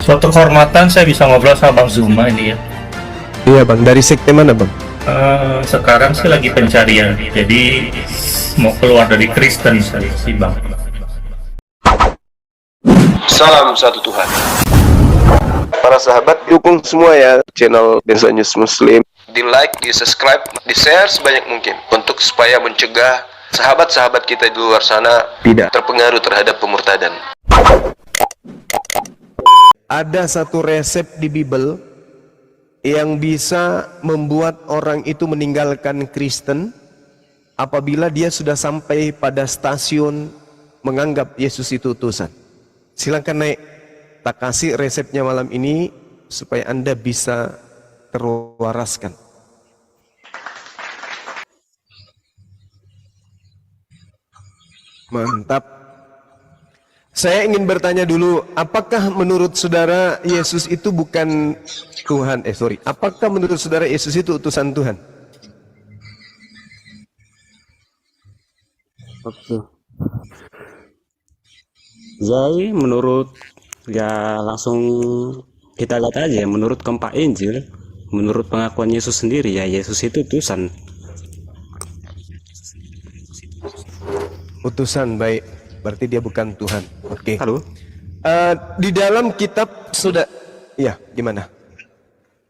Suatu kehormatan saya bisa ngobrol sama Bang Zuma ini ya. Iya bang, dari sekte mana bang? Sekarang sih lagi pencarian, jadi mau keluar dari Kristen sih Bang. Salam satu Tuhan. Para sahabat dukung semua ya channel Densa News Muslim. Di like, di subscribe, di share sebanyak mungkin untuk supaya mencegah sahabat-sahabat kita di luar sana Tidak. terpengaruh terhadap pemurtadan. Ada satu resep di Bible yang bisa membuat orang itu meninggalkan Kristen apabila dia sudah sampai pada stasiun menganggap Yesus itu utusan. Silakan naik, tak kasih resepnya malam ini supaya Anda bisa terwaraskan. Mantap. Saya ingin bertanya dulu, apakah menurut saudara Yesus itu bukan Tuhan? Apakah menurut saudara Yesus itu utusan Tuhan? Oke. Jadi menurut langsung kita lihat aja menurut keempat Injil, menurut pengakuan Yesus sendiri ya Yesus itu utusan. Utusan, baik. Berarti dia bukan Tuhan. Oke. Halo. Di dalam kitab sudah, ya gimana?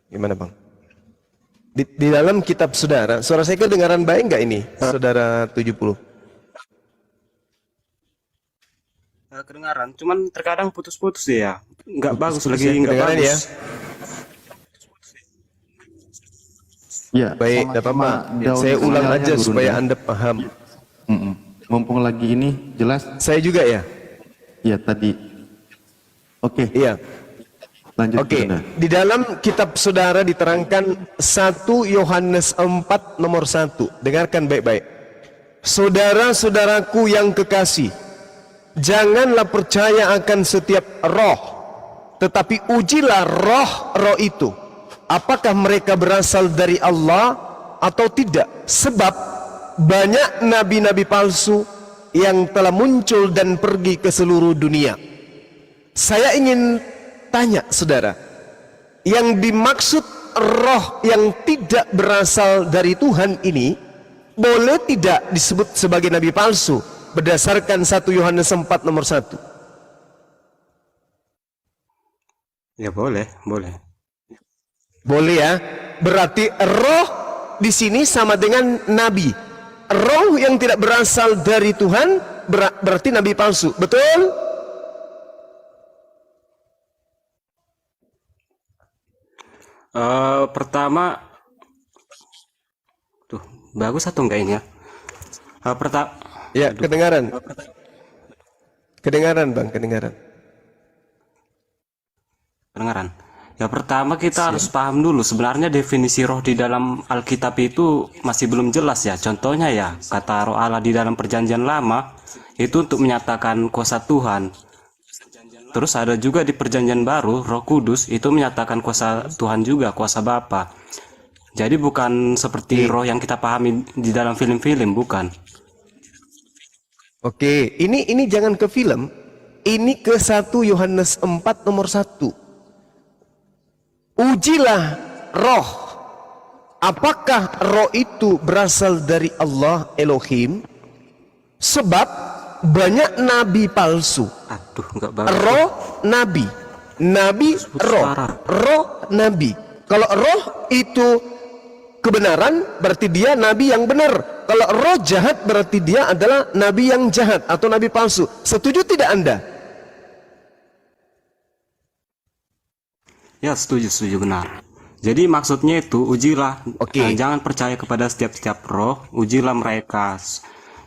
Gimana bang? Di dalam kitab saudara, suara saya kedengaran baik nggak ini? Saudara 70. Kedengaran, cuman terkadang putus-putus ya. Nggak bagus Putus-putus lagi, ya, nggak kedengaran bagus. ya. Ya, Baik, tidak apa-apa. Saya ulang aja supaya Anda paham. Mumpung lagi ini jelas. Saya juga ya. Ya tadi. Oke. Iya. Lanjut. Oke. Bunda. Di dalam kitab saudara diterangkan 1 Yohanes 4 nomor 1. Dengarkan baik-baik. Saudara-saudaraku yang kekasih, janganlah percaya akan setiap roh, tetapi ujilah roh-roh itu, apakah mereka berasal dari Allah atau tidak. Sebab banyak nabi-nabi palsu yang telah muncul dan pergi ke seluruh dunia. Saya ingin tanya saudara, yang dimaksud roh yang tidak berasal dari Tuhan ini boleh tidak disebut sebagai nabi palsu berdasarkan 1 Yohanes 4 nomor 1? Ya boleh, boleh. Boleh ya. Berarti roh di sini sama dengan nabi. Roh yang tidak berasal dari Tuhan berarti nabi palsu. Betul? Pertama, tuh bagus atau enggak ini ya? Ya, kedengaran. Kedengaran bang, kedengaran. Kedengaran. Ya pertama kita harus paham dulu sebenarnya definisi roh di dalam Alkitab itu masih belum jelas ya. Contohnya ya kata roh Allah di dalam perjanjian lama itu untuk menyatakan kuasa Tuhan. Terus ada juga di perjanjian baru roh kudus itu menyatakan kuasa Tuhan juga, kuasa Bapa. Jadi bukan seperti roh yang kita pahami di dalam film-film, bukan. Oke, ini jangan ke film. Ini ke 1 Yohanes 4 nomor 1. Ujilah roh, apakah roh itu berasal dari Allah Elohim, sebab banyak nabi palsu. Aduh, enggak bagus. Roh nabi, nabi roh, roh nabi. Kalau roh itu kebenaran berarti dia nabi yang benar. Kalau roh jahat berarti dia adalah nabi yang jahat atau nabi palsu. Setuju tidak Anda? Ya setuju benar. Jadi maksudnya itu ujilah, jangan percaya kepada setiap roh, ujilah mereka.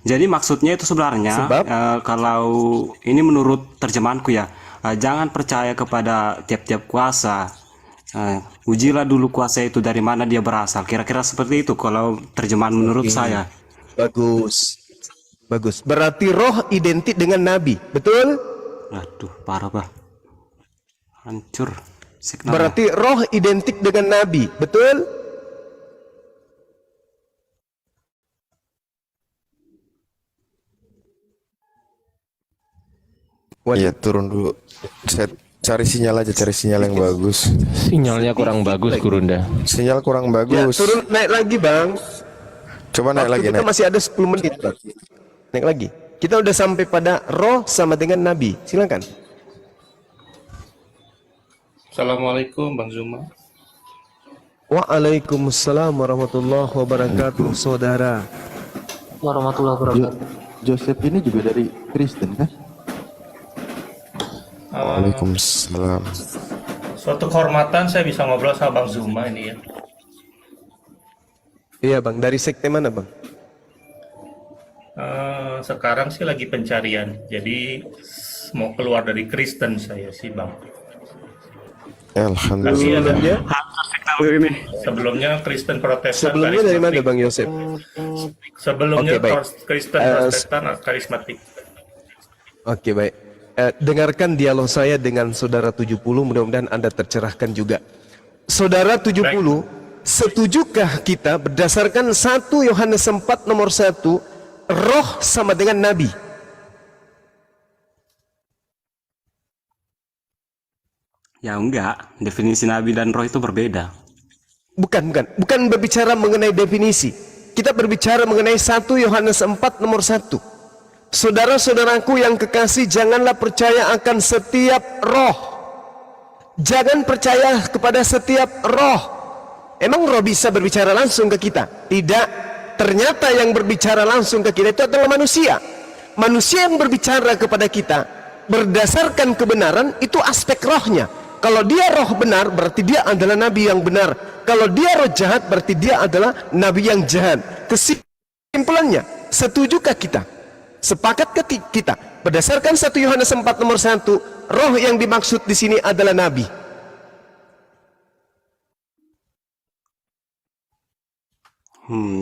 Jadi maksudnya itu sebenarnya kalau ini menurut terjemahanku ya, jangan percaya kepada tiap-tiap kuasa. Ujilah dulu kuasa itu dari mana dia berasal. Kira-kira seperti itu kalau terjemahan menurut saya. Bagus. Bagus. Berarti roh identik dengan nabi, betul? Aduh, parah bah. Hancur. Signal. Berarti roh identik dengan nabi, betul? Iya, turun dulu. Set. Cari sinyal aja, cari sinyal yang bagus. Sinyalnya kurang bagus, Gurunda. Sinyal kurang Ya, bagus. turun naik lagi bang. Coba naik Waktu lagi, kita naik. masih ada 10 menit bang. Naik lagi. Kita udah sampai pada roh sama dengan nabi. Silakan. Assalamualaikum Bang Zuma. Waalaikumsalam warahmatullahi wabarakatuh, saudara. warahmatullahi wabarakatuh. Joseph ini juga dari Kristen kan? Waalaikumsalam. Suatu kehormatan saya bisa ngobrol sama Bang Zuma ini ya. Iya bang, dari sekte mana bang? Sekarang sih lagi pencarian, jadi mau keluar dari Kristen saya sih Bang. Alhamdulillah. Tapi ada Sebelumnya, sebelumnya Kristen Protestan sebelumnya dari mana karismatik. bang Yosef? Sebelumnya Oke, baik. Kristen Protestan karismatik. Oke baik. Dengarkan dialog saya dengan saudara 70, mudah-mudahan Anda tercerahkan juga. Saudara 70, setujukah kita berdasarkan 1 Yohanes 4 nomor 1, roh sama dengan nabi? Ya enggak, definisi nabi dan roh itu berbeda. Bukan berbicara mengenai definisi. Kita berbicara mengenai 1 Yohanes 4 nomor 1. Saudara-saudaraku yang kekasih, janganlah percaya akan setiap roh. Jangan percaya kepada setiap roh. Emang roh bisa berbicara langsung ke kita? Tidak. Ternyata yang berbicara langsung ke kita itu adalah manusia. Manusia yang berbicara kepada kita berdasarkan kebenaran itu aspek rohnya. Kalau dia roh benar, berarti dia adalah nabi yang benar. Kalau dia roh jahat, berarti dia adalah nabi yang jahat. Kesimpulannya, setujukah kita? Sepakatkah kita? Berdasarkan 1 Yohanes 4 nomor 1, roh yang dimaksud di sini adalah nabi.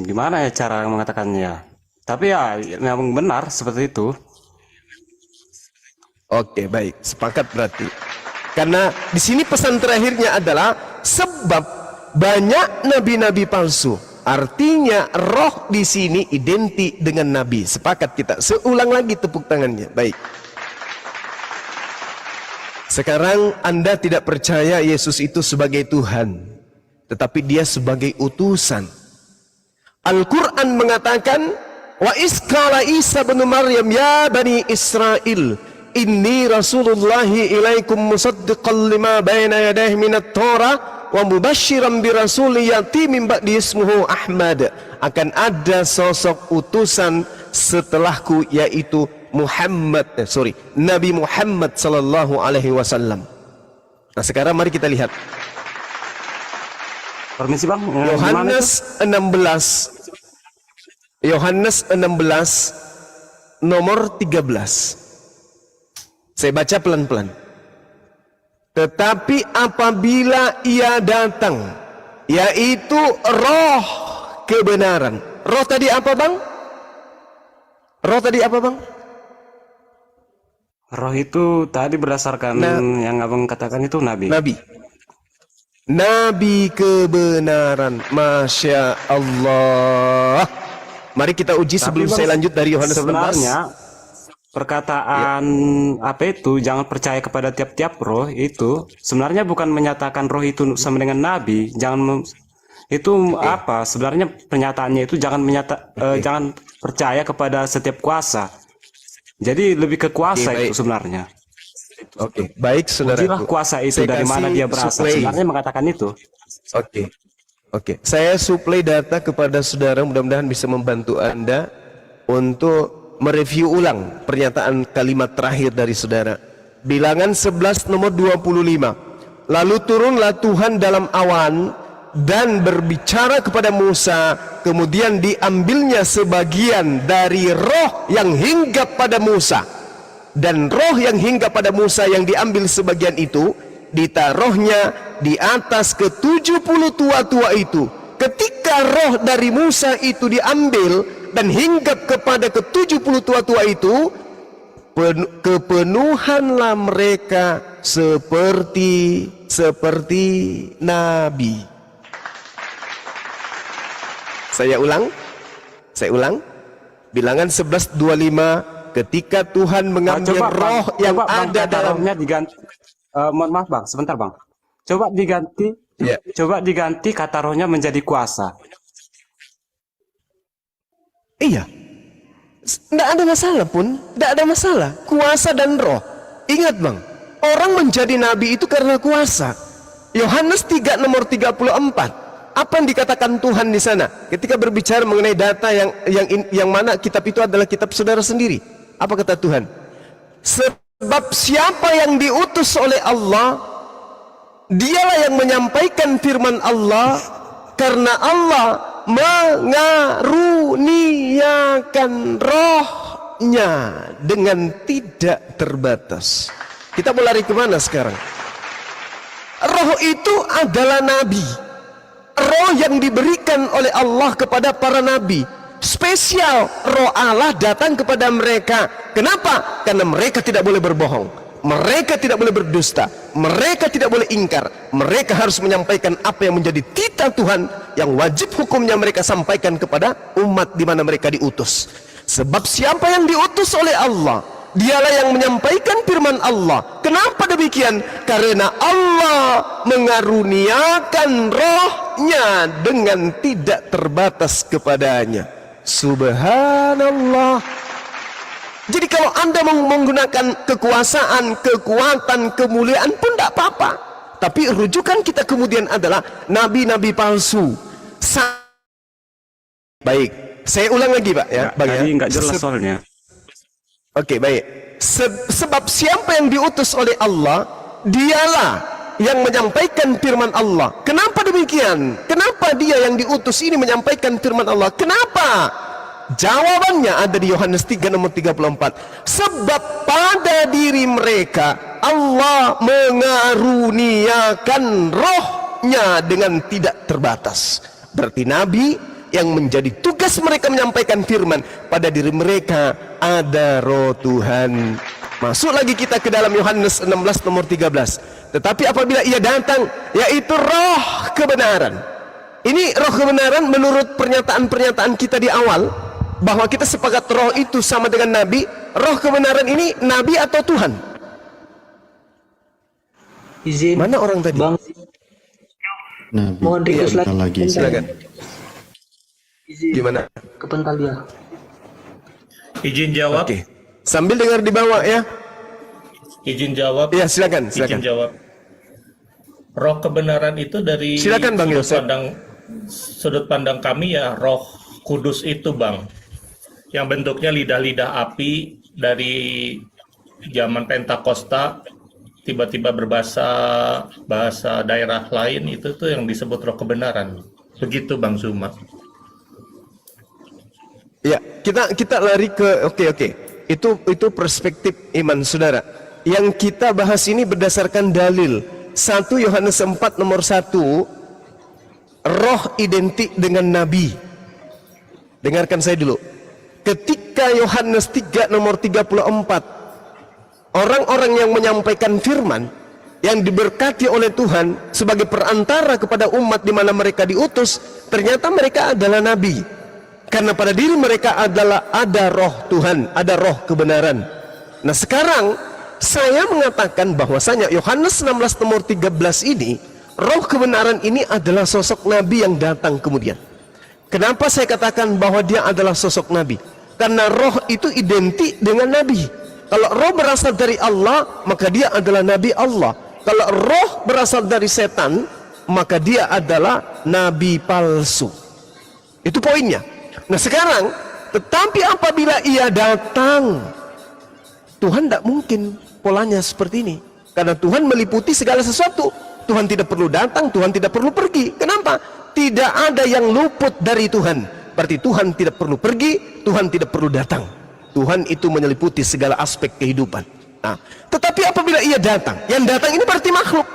Gimana ya cara mengatakannya? Tapi ya memang benar seperti itu. Oke, baik, sepakat berarti. Karena di sini pesan terakhirnya adalah sebab banyak nabi-nabi palsu. Artinya roh di sini identik dengan nabi. Sepakat kita. Seulang lagi tepuk tangannya. Baik. Sekarang Anda tidak percaya Yesus itu sebagai Tuhan, tetapi dia sebagai utusan. Al-Quran mengatakan, wa iskala Isa bin Maryam ya bani Israel, inni rasulullahi ilaikum musaddiqan lima baina yadayhi minat Torah wa mubashiran bi rasuli yati min ba'di ismuhu Ahmad. Akan ada sosok utusan setelahku, yaitu Nabi Muhammad sallallahu alaihi wasallam. Nah, sekarang mari kita lihat Permisi Bang, Yohanes 16 nomor 13. Saya baca pelan-pelan. Tetapi apabila ia datang, yaitu roh kebenaran. Roh tadi apa bang? Roh tadi apa bang? roh itu tadi berdasarkan yang abang katakan itu nabi. Nabi kebenaran. Masya Allah. Mari kita uji sebelum Bang, saya lanjut dari Yohanes 16. sebenarnya perkataan apa itu jangan percaya kepada tiap-tiap roh itu sebenarnya bukan menyatakan roh itu sama dengan nabi. Itu apa sebenarnya pernyataannya itu jangan jangan percaya kepada setiap kuasa. Jadi lebih ke kuasa itu sebenarnya. Oke, baik saudara. Ujilah kuasa itu dari mana dia berasal. Sebenarnya mengatakan itu. Oke. Saya suplai data kepada saudara, mudah-mudahan bisa membantu Anda untuk mereview ulang pernyataan kalimat terakhir dari saudara. Bilangan 11 nomor 25. Lalu turunlah Tuhan dalam awan dan berbicara kepada Musa, kemudian diambilnya sebagian dari roh yang hinggap pada Musa, dan roh yang hinggap pada Musa yang diambil sebagian itu ditaruhnya di atas ke-70 tua-tua itu. Ketika roh dari Musa itu diambil dan hinggap kepada ke-70 tua-tua itu, kepenuhanlah mereka seperti nabi. Saya ulang. Bilangan 11:25, ketika Tuhan mengambil roh yang ada dalam rohnya diganti. Mohon maaf bang, sebentar bang. Coba diganti, Ya. coba diganti kata rohnya menjadi kuasa. Iya. Tidak ada masalah pun, tidak ada masalah. Kuasa dan roh. Ingat bang, orang menjadi nabi itu karena kuasa. Yohanes 3 nomor 34. Apa yang dikatakan Tuhan di sana ketika berbicara mengenai data yang mana kitab itu adalah kitab saudara sendiri? Apa kata Tuhan? Sebab siapa yang diutus oleh Allah, dialah yang menyampaikan firman Allah, karena Allah mengaruniakan rohnya dengan tidak terbatas. Kita mau lari kemana sekarang? Roh itu adalah nabi. Roh yang diberikan oleh Allah kepada para nabi. Spesial roh Allah datang kepada mereka. Kenapa? Karena mereka tidak boleh berbohong, mereka tidak boleh berdusta, mereka tidak boleh ingkar. Mereka harus menyampaikan apa yang menjadi titah Tuhan, yang wajib hukumnya mereka sampaikan kepada umat di mana mereka diutus. Sebab siapa yang diutus oleh Allah, dialah yang menyampaikan firman Allah. Kenapa demikian? Karena Allah mengaruniakan rohnya dengan tidak terbatas kepadanya. Subhanallah. Jadi kalau Anda menggunakan kekuasaan, kekuatan, kemuliaan pun tidak apa-apa. Tapi rujukan kita kemudian adalah nabi-nabi palsu. Baik, saya ulang lagi Pak ya. Bang, Tadi ya. nggak jelas soalnya. Oke, baik. Sebab siapa yang diutus oleh Allah, dialah yang menyampaikan firman Allah. Kenapa demikian? Kenapa dia yang diutus ini menyampaikan firman Allah? Kenapa? Jawabannya ada di Yohanes 3 nomor 34. Sebab pada diri mereka Allah mengaruniakan rohnya dengan tidak terbatas. Berarti nabi yang menjadi tugas mereka menyampaikan firman, pada diri mereka ada roh Tuhan. Masuk lagi kita ke dalam Yohanes 16 nomor 13. Tetapi apabila ia datang, yaitu roh kebenaran. Ini roh kebenaran menurut pernyataan-pernyataan kita di awal, bahwa kita sepakat roh itu sama dengan nabi. Roh kebenaran ini nabi atau Tuhan? Izin. Mana orang tadi? Bang, Nabi. mohon request Bentar lagi. Silakan. izin. Gimana? Ke Pentalia. Izin jawab. Oke. Sambil dengar di bawah ya. Izin jawab. Ya, silakan, Izin silakan. jawab. Roh kebenaran itu dari Silakan, Bang Yosef. Sudut pandang kami ya Roh Kudus itu, Bang. Yang bentuknya lidah-lidah api dari zaman Pentakosta, tiba-tiba bahasa daerah lain, itu tuh yang disebut roh kebenaran. Begitu Bang Zuma. Ya, kita lari ke oke. Itu perspektif iman saudara. Yang kita bahas ini berdasarkan dalil 1 Yohanes 4 nomor 1. Roh identik dengan nabi. Dengarkan saya dulu. Ketika Yohanes 3 nomor 34, orang-orang yang menyampaikan firman, yang diberkati oleh Tuhan sebagai perantara kepada umat di mana mereka diutus, ternyata mereka adalah nabi. Karena pada diri mereka ada roh Tuhan, ada roh kebenaran. Nah sekarang saya mengatakan bahwasanya Yohanes 16 nomor 13 ini, roh kebenaran ini adalah sosok nabi yang datang kemudian. Kenapa saya katakan bahwa dia adalah sosok nabi? Karena roh itu identik dengan nabi. Kalau roh berasal dari Allah, maka dia adalah nabi Allah. Kalau roh berasal dari setan, maka dia adalah nabi palsu. Itu poinnya. Nah sekarang, tetapi apabila ia datang, Tuhan tidak mungkin polanya seperti ini. Karena Tuhan meliputi segala sesuatu. Tuhan tidak perlu datang, Tuhan tidak perlu pergi. Kenapa? Tidak ada yang luput dari Tuhan. Berarti Tuhan tidak perlu pergi, Tuhan tidak perlu datang. Tuhan itu menyeliputi segala aspek kehidupan. Nah, tetapi apabila ia datang, yang datang ini berarti makhluk,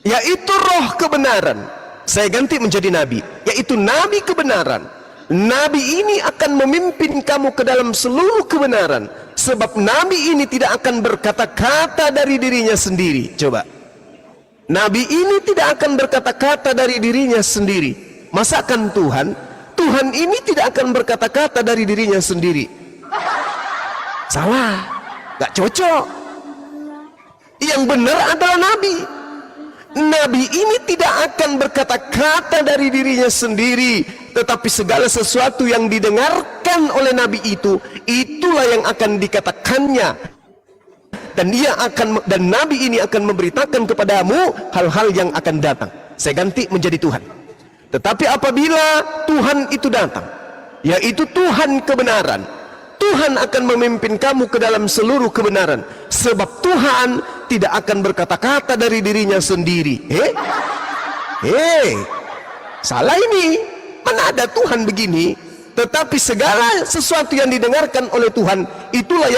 yaitu roh kebenaran. Saya ganti menjadi nabi, yaitu nabi kebenaran. Nabi ini akan memimpin kamu ke dalam seluruh kebenaran. Sebab nabi ini tidak akan berkata-kata dari dirinya sendiri. Coba, nabi ini tidak akan berkata-kata dari dirinya sendiri. Masakan Tuhan ini tidak akan berkata-kata dari dirinya sendiri. Salah, gak cocok. Yang benar adalah Nabi. Nabi ini tidak akan berkata-kata dari dirinya sendiri, tetapi segala sesuatu yang didengarkan oleh Nabi itu, itulah yang akan dikatakannya. Dan Nabi ini akan memberitakan kepadamu hal-hal yang akan datang. Saya ganti menjadi Tuhan. Tetapi apabila Tuhan itu datang, yaitu Tuhan kebenaran, Tuhan akan memimpin kamu ke dalam seluruh kebenaran. Sebab Tuhan tidak akan berkata-kata dari dirinya sendiri. Salah ini. Mana ada Tuhan begini? Tetapi segala sesuatu yang didengarkan oleh Tuhan, itulah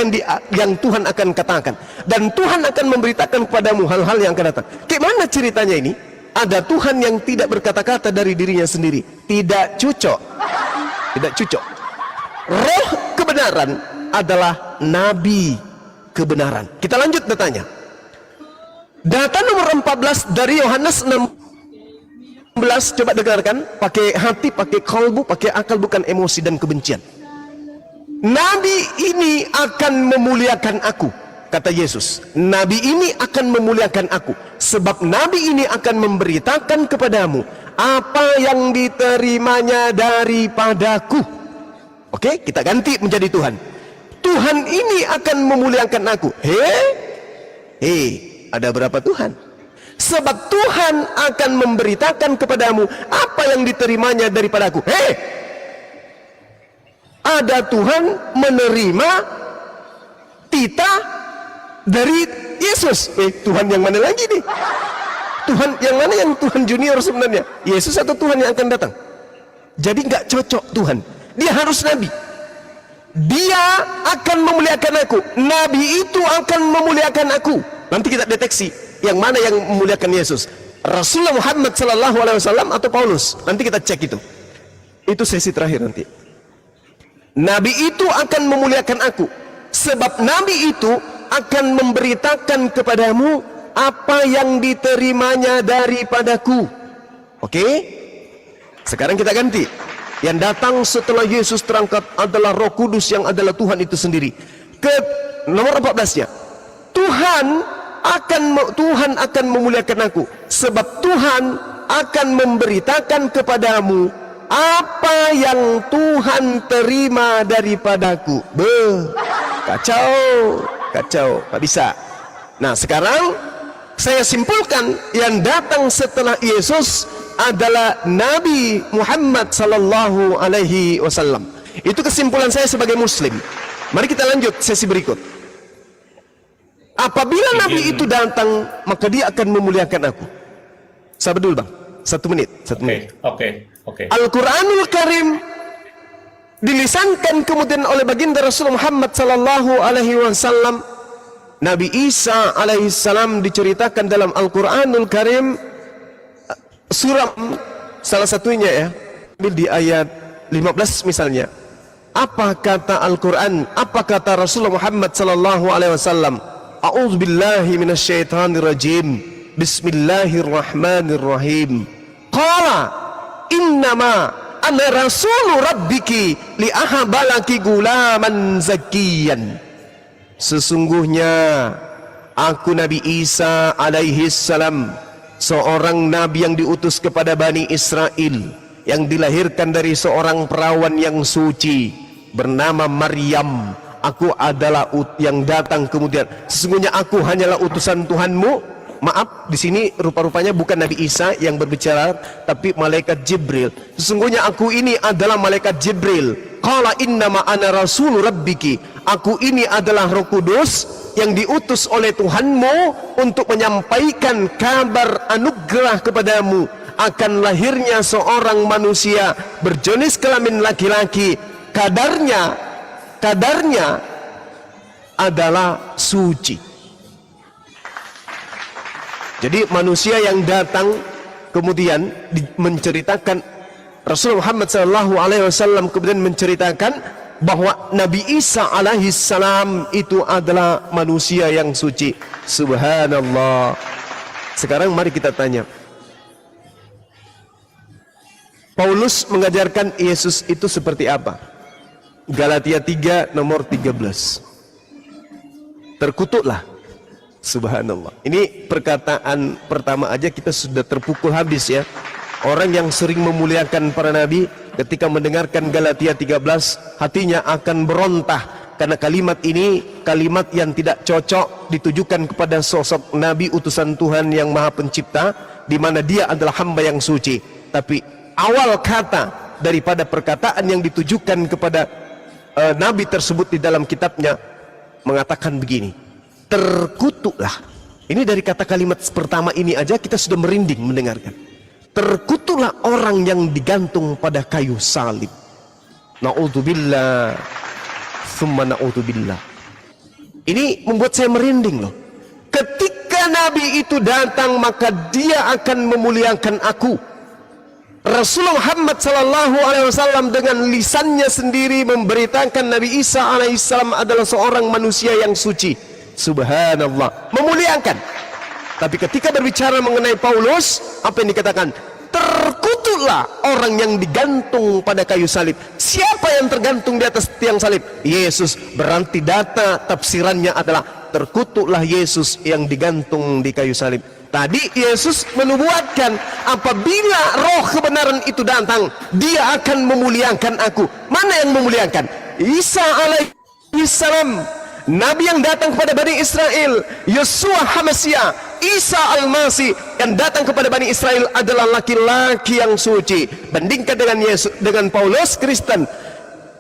yang Tuhan akan katakan. Dan Tuhan akan memberitakan kepadamu hal-hal yang akan datang. Gimana ceritanya ini? Ada Tuhan yang tidak berkata-kata dari dirinya sendiri. Tidak cocok. Tidak cocok. Roh kebenaran adalah Nabi kebenaran. Kita lanjut datanya. Data nomor 14 dari Yohanes 16, coba dengarkan. Pakai hati, pakai kalbu, pakai akal, bukan emosi dan kebencian. Nabi ini akan memuliakan aku, kata Yesus. Nabi ini akan memuliakan aku, sebab Nabi ini akan memberitakan kepadamu apa yang diterimanya daripadaku. Oke, kita ganti menjadi Tuhan. Tuhan ini akan memuliakan aku. Ada berapa Tuhan? Sebab Tuhan akan memberitakan kepadamu apa yang diterimanya daripadaku. Ada Tuhan menerima titah dari Yesus. Tuhan yang mana lagi nih? Tuhan yang mana yang Tuhan junior sebenarnya? Yesus atau Tuhan yang akan datang? Jadi nggak cocok Tuhan. Dia harus Nabi. Dia akan memuliakan aku. Nabi itu akan memuliakan aku. Nanti kita deteksi yang mana yang memuliakan Yesus, Rasulullah Muhammad sallallahu alaihi wasallam atau Paulus. Nanti kita cek itu. Itu sesi terakhir nanti. Nabi itu akan memuliakan aku, sebab Nabi itu akan memberitakan kepadamu apa yang diterimanya daripadaku. Oke? Sekarang kita ganti. Yang datang setelah Yesus terangkat adalah Roh Kudus yang adalah Tuhan itu sendiri. Ke nomor 14-nya. Tuhan akan memuliakan aku, sebab Tuhan akan memberitakan kepadamu apa yang Tuhan terima daripadaku. Kacau, tak bisa. Nah, sekarang saya simpulkan yang datang setelah Yesus adalah Nabi Muhammad sallallahu alaihi wasallam. Itu kesimpulan saya sebagai muslim. Mari kita lanjut sesi berikut. Apabila Nabi itu datang, maka dia akan memuliakan aku. Sabar dulu bang, 1 menit. Oke. Al-Quranul Karim dilisankan kemudian oleh baginda Rasul Muhammad sallallahu alaihi wasallam. Nabi Isa alaihi salam diceritakan dalam Al-Quranul Karim, surah salah satunya ya, di ayat 15 misalnya. Apa kata Al-Quran? Apa kata Rasulullah Muhammad sallallahu alaihi wasallam? A'udzubillahi minasyaitonirrajim. Bismillahirrahmanirrahim. Qala innama ana rasulu rabbiki li ahabalaki gulaman zakiyan. Sesungguhnya aku Nabi Isa alaihi salam, seorang nabi yang diutus kepada Bani Israel, yang dilahirkan dari seorang perawan yang suci bernama Maryam. Aku adalah yang datang kemudian. Sesungguhnya aku hanyalah utusan Tuhanmu. Maaf, di sini rupa-rupanya bukan Nabi Isa yang berbicara, tapi malaikat Jibril. Sesungguhnya aku ini adalah malaikat Jibril. Qala innama ana rasul rabbiki. Aku ini adalah Roh Kudus yang diutus oleh Tuhanmu untuk menyampaikan kabar anugerah kepadamu akan lahirnya seorang manusia berjenis kelamin laki-laki. Kadarnya adalah suci. Jadi manusia yang datang kemudian menceritakan, Rasulullah Muhammad SAW kemudian menceritakan bahwa Nabi Isa alaihi salam itu adalah manusia yang suci. Subhanallah. Sekarang mari kita tanya, Paulus mengajarkan Yesus itu seperti apa? Galatia 3 nomor 13. Terkutuklah Subhanallah. Ini perkataan pertama aja kita sudah terpukul habis ya. Orang yang sering memuliakan para nabi ketika mendengarkan Galatia 13 hatinya akan berontah karena kalimat ini kalimat yang tidak cocok ditujukan kepada sosok nabi utusan Tuhan yang Maha Pencipta, di mana dia adalah hamba yang suci. Tapi awal kata daripada perkataan yang ditujukan kepada nabi tersebut di dalam kitabnya mengatakan begini, terkutuklah. Ini dari kata kalimat pertama ini aja kita sudah merinding mendengarkan. Terkutuklah orang yang digantung pada kayu salib. Na'udzubillah, summa na'udzubillah. Ini membuat saya merinding loh. Ketika Nabi itu datang, maka dia akan memuliakan aku. Rasulullah Muhammad SAW dengan lisannya sendiri memberitakan Nabi Isa alaihissalam adalah seorang manusia yang suci. Subhanallah, memuliakan. Tapi ketika berbicara mengenai Paulus, apa yang dikatakan? Terkutuklah orang yang digantung pada kayu salib. Siapa yang tergantung di atas tiang salib? Yesus. Berarti data tafsirannya adalah terkutuklah Yesus yang digantung di kayu salib. Tadi Yesus menubuatkan apabila roh kebenaran itu datang, dia akan memuliakan aku. Mana yang memuliakan? Isa alaihissalam, Nabi yang datang kepada Bani Israel. Yosua Hamasya, Isa Al-Masih yang datang kepada Bani Israel adalah laki-laki yang suci. Bandingkan dengan Yesus, dengan Paulus Kristen.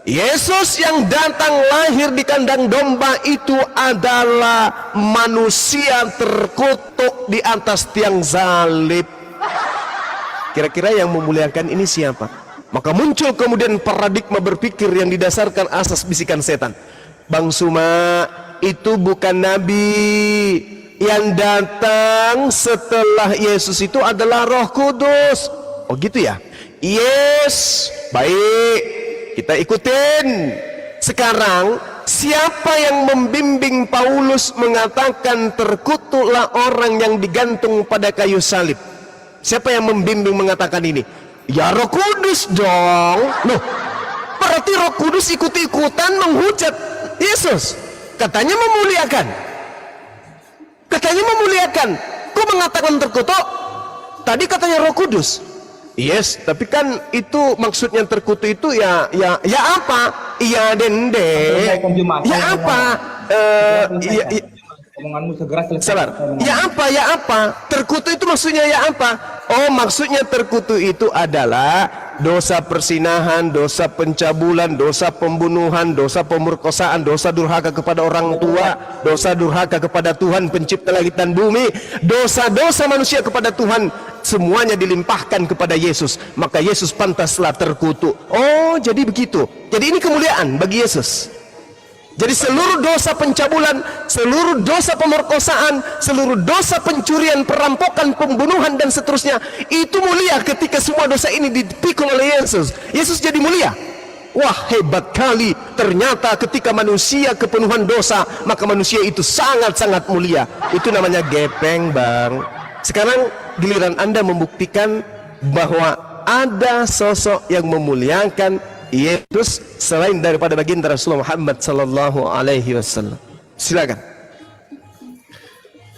Yesus yang datang lahir di kandang domba itu adalah manusia terkutuk di atas tiang salib. Kira-kira yang memuliakan ini siapa? Maka muncul kemudian paradigma berpikir yang didasarkan asas bisikan setan. Bang Suma, itu bukan nabi. Yang datang setelah Yesus itu adalah Roh Kudus. Oh gitu ya? Yes, baik. Kita ikutin. Sekarang siapa yang membimbing Paulus mengatakan terkutuklah orang yang digantung pada kayu salib? Siapa yang membimbing mengatakan ini? Ya Roh Kudus dong. Loh, berarti Roh Kudus ikut-ikutan menghujat Yesus. Katanya memuliakan. Katanya memuliakan. Kok mengatakan terkutuk? Tadi katanya Roh Kudus. Yes, tapi kan itu maksudnya terkutuk itu ya apa? Iya dende. Ya apa? Omonganmu segera selesai. Sabar. Ya apa? Terkutuk itu maksudnya ya apa? Oh, maksudnya terkutuk itu adalah dosa persinahan, dosa pencabulan, dosa pembunuhan, dosa pemerkosaan, dosa durhaka kepada orang tua, dosa durhaka kepada Tuhan pencipta langit dan bumi, dosa-dosa manusia kepada Tuhan, semuanya dilimpahkan kepada Yesus. Maka Yesus pantaslah terkutuk. Oh, jadi begitu. Jadi ini kemuliaan bagi Yesus. Jadi seluruh dosa pencabulan, seluruh dosa pemerkosaan, seluruh dosa pencurian, perampokan, pembunuhan dan seterusnya, itu mulia ketika semua dosa ini dipikul oleh Yesus. Yesus jadi mulia. Wah, hebat kali. Ternyata ketika manusia kepenuhan dosa, maka manusia itu sangat-sangat mulia. Itu namanya gepeng, Bang. Sekarang giliran Anda membuktikan bahwa ada sosok yang memuliakan Yesus selain daripada baginda Rasulullah Muhammad sallallahu alaihi wasallam. Silakan.